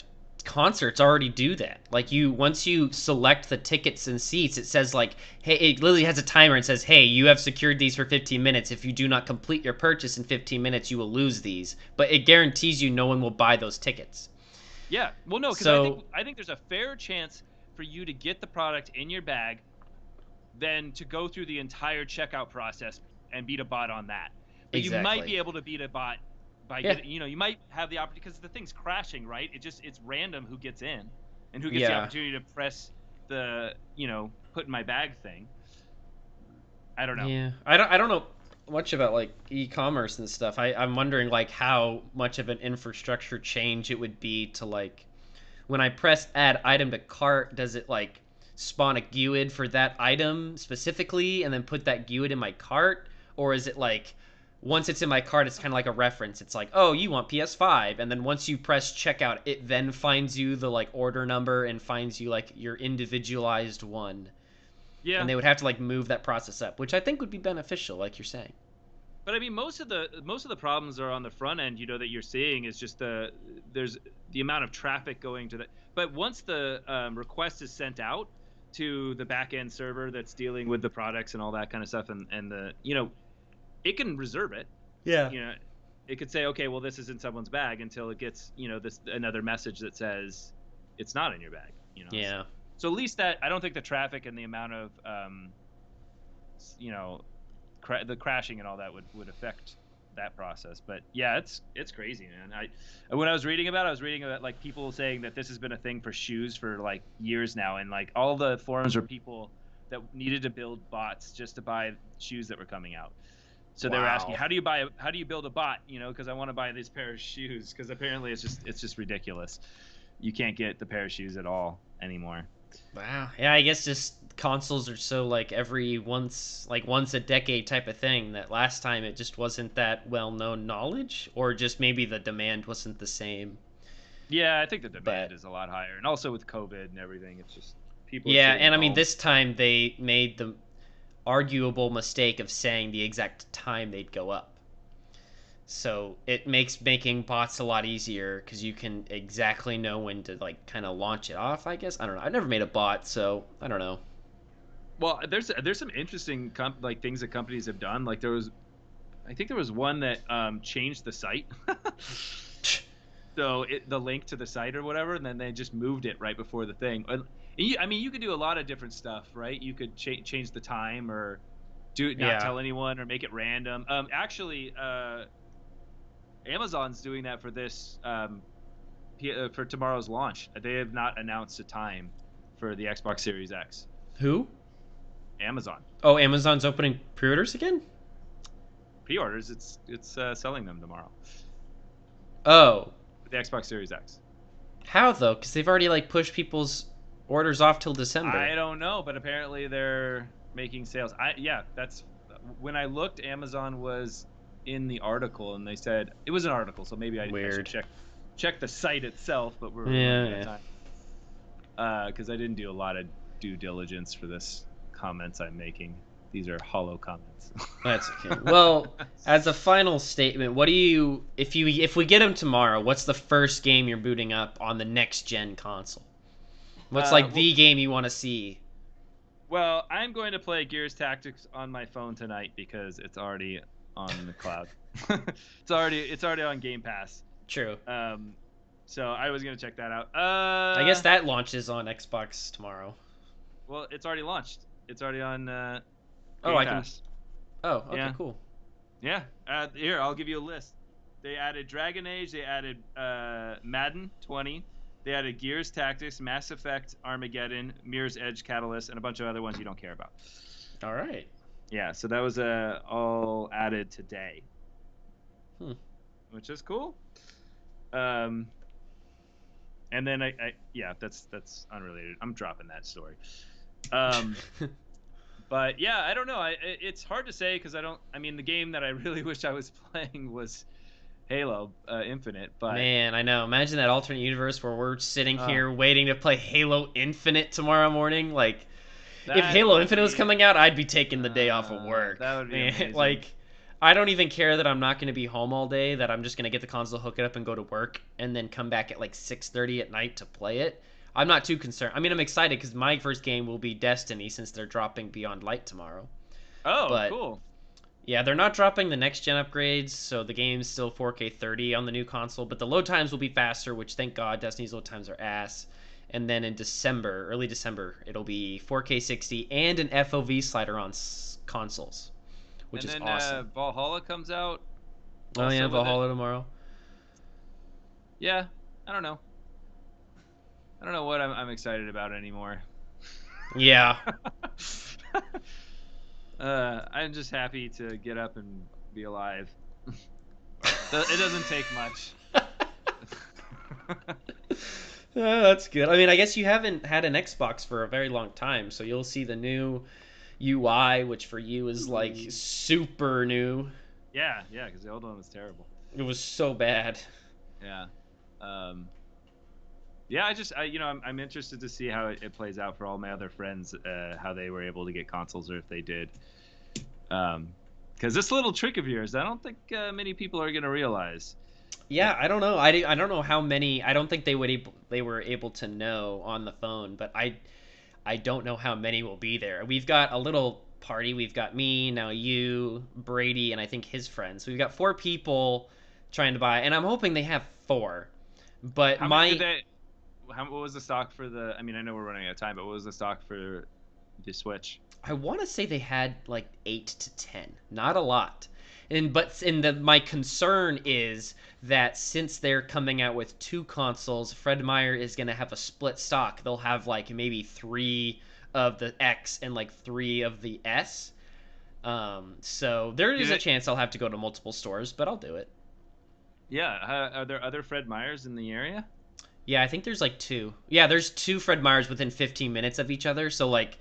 concerts already do that. Like once you select the tickets and seats, it says like, hey, it literally has a timer and says, hey, you have secured these for 15 minutes. If you do not complete your purchase in 15 minutes, you will lose these. But it guarantees you no one will buy those tickets. Yeah, well, no, because So I think there's a fair chance for you to get the product in your bag, then to go through the entire checkout process and beat a bot on that. But you might be exactly. able to beat a bot by Yeah. getting, you might have the opportunity because the thing's crashing, right? It's random who gets in and who gets the Yeah. opportunity to press the, put in my bag thing. I don't know. Yeah. I don't know much about like e-commerce and stuff. I'm wondering like how much of an infrastructure change it would be to like when I press add item to cart, does it like spawn a GUID for that item specifically and then put that GUID in my cart? Or is it like once it's in my cart, it's kind of like a reference. It's like, oh, you want PS5. And then once you press checkout, it then finds you the like order number and finds you like your individualized one. And Yeah, they would have to like move that process up, which I think would be beneficial, like you're saying. but I mean, most of the problems are on the front end. That you're seeing is just there's the amount of traffic going to the. But once the request is sent out to the back end server that's dealing with the products and all that kind of stuff, and the it can reserve it. Yeah. You know, it could say, okay, well, this is in someone's bag until it gets this another message that says it's not in your bag. Yeah. So at least that I don't think the traffic and the amount of you know the crashing and all that would affect that process. But yeah, it's crazy, man. When I was reading about it, I was reading about like people saying that this has been a thing for shoes for like years now, and like all the forums were people that needed to build bots just to buy shoes that were coming out. So they were asking, Wow. how do you build a bot? Because I want to buy this pair of shoes. Because apparently it's just ridiculous. You can't get the pair of shoes at all anymore. Wow. Yeah, I guess just consoles are so like once a decade type of thing that last time it just wasn't that well known knowledge or just maybe the demand wasn't the same. Yeah, I think the demand But is a lot higher, and also with COVID and everything, it's just people are yeah, sitting and at I mean home. this time they made the arguable mistake of saying the exact time they'd go up. So it makes making bots a lot easier because you can exactly know when to like kind of launch it off. I guess I don't know. I've never made a bot, so I don't know. Well, there's some interesting like things that companies have done. Like I think there was one that changed the site. So the link to the site or whatever, and then they just moved it right before the thing. I mean, you could do a lot of different stuff, right? You could change the time or not Yeah. tell anyone or make it random. Actually, Amazon's doing that for this for tomorrow's launch. They have not announced a time for the Xbox Series X. Who? Amazon. Oh, Amazon's opening pre-orders again? Pre-orders. It's selling them tomorrow. Oh. The Xbox Series X. How though? Because they've already like pushed people's orders off till December. I don't know, but apparently they're making sales. That's when I looked. Amazon was in the article, and they said it was an article, so maybe I should check the site itself. But we're running out of time because I didn't do a lot of due diligence for this comments I'm making. These are hollow comments. That's okay. Well, as a final statement, what do you if we get them tomorrow? What's the first game you're booting up on the next gen console? What's the game you want to see? Well, I'm going to play Gears Tactics on my phone tonight because it's already on the cloud. it's already on Game Pass. True. So I was gonna check that out. I guess that launches on Xbox tomorrow. Well, it's already launched. It's already on. Oh, I can. Oh, okay, yeah. Cool. Yeah. Here, I'll give you a list. They added Dragon Age. They added Madden 20. They added Gears Tactics, Mass Effect, Armageddon, Mirror's Edge, Catalyst, and a bunch of other ones you don't care about. All right. Yeah, so that was all added today, which is cool. And then that's unrelated. I'm dropping that story. But yeah, I don't know. It's hard to say because I mean, the game that I really wish I was playing was Halo Infinite. But man, I know. Imagine that alternate universe where we're sitting here waiting to play Halo Infinite tomorrow morning. Like, if Halo Infinite was coming out, I'd be taking the day off of work. That would be amazing. Like, I don't even care that I'm not going to be home all day. That I'm just going to get the console, hook it up, and go to work, and then come back at like 6:30 at night to play it. I'm not too concerned. I mean, I'm excited because my first game will be Destiny since they're dropping Beyond Light tomorrow. Oh, cool. Yeah, they're not dropping the next-gen upgrades, so the game's still 4K 30 on the new console, but the load times will be faster, which, thank God, Destiny's load times are ass. And then in December, early December, it'll be 4K 60 and an FOV slider on consoles, which is awesome. Valhalla comes out. Oh, yeah, Valhalla tomorrow. Yeah, I don't know. I don't know what I'm excited about anymore. Yeah. I'm just happy to get up and be alive. It doesn't take much. That's good. I mean, I guess you haven't had an Xbox for a very long time, so you'll see the new UI, which for you is like super new. Yeah, because the old one was terrible. It was so bad. Yeah. Yeah, I'm interested to see how it plays out for all my other friends, how they were able to get consoles or if they did. Because this little trick of yours, I don't think many people are going to realize. Yeah, I don't know. I don't know how many. I don't think they were able to know on the phone, but I don't know how many will be there. We've got a little party. We've got me, now you, Brady, and I think his friends. So we've got 4 people trying to buy, and I'm hoping they have 4. But what was the stock for the? I mean, I know we're running out of time, but what was the stock for the Switch? I want to say they had like 8 to 10, not a lot. My concern is that since they're coming out with 2 consoles, Fred Meyer is going to have a split stock. They'll have like maybe 3 of the X and like 3 of the S. So there is a chance I'll have to go to multiple stores, but I'll do it. Yeah, are there other Fred Meyers in the area? Yeah, I think there's like 2. Yeah, there's 2 Fred Meyers within 15 minutes of each other. So like,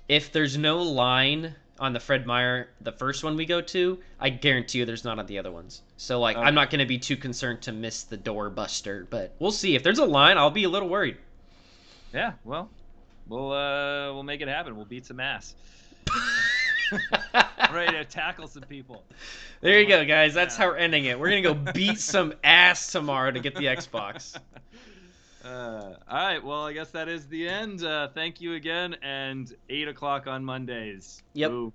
if there's no line on the Fred Meyer, the first one we go to, I guarantee you there's not on the other ones. So like, I'm not going to be too concerned to miss the doorbuster, but we'll see. If there's a line, I'll be a little worried. Yeah, well, we'll make it happen. We'll beat some ass. I'm ready to tackle some people. There you go, guys. That's how we're ending it. We're going to go beat some ass tomorrow to get the Xbox. All right. Well, I guess that is the end. Thank you again. And 8 o'clock on Mondays. Yep. Ooh.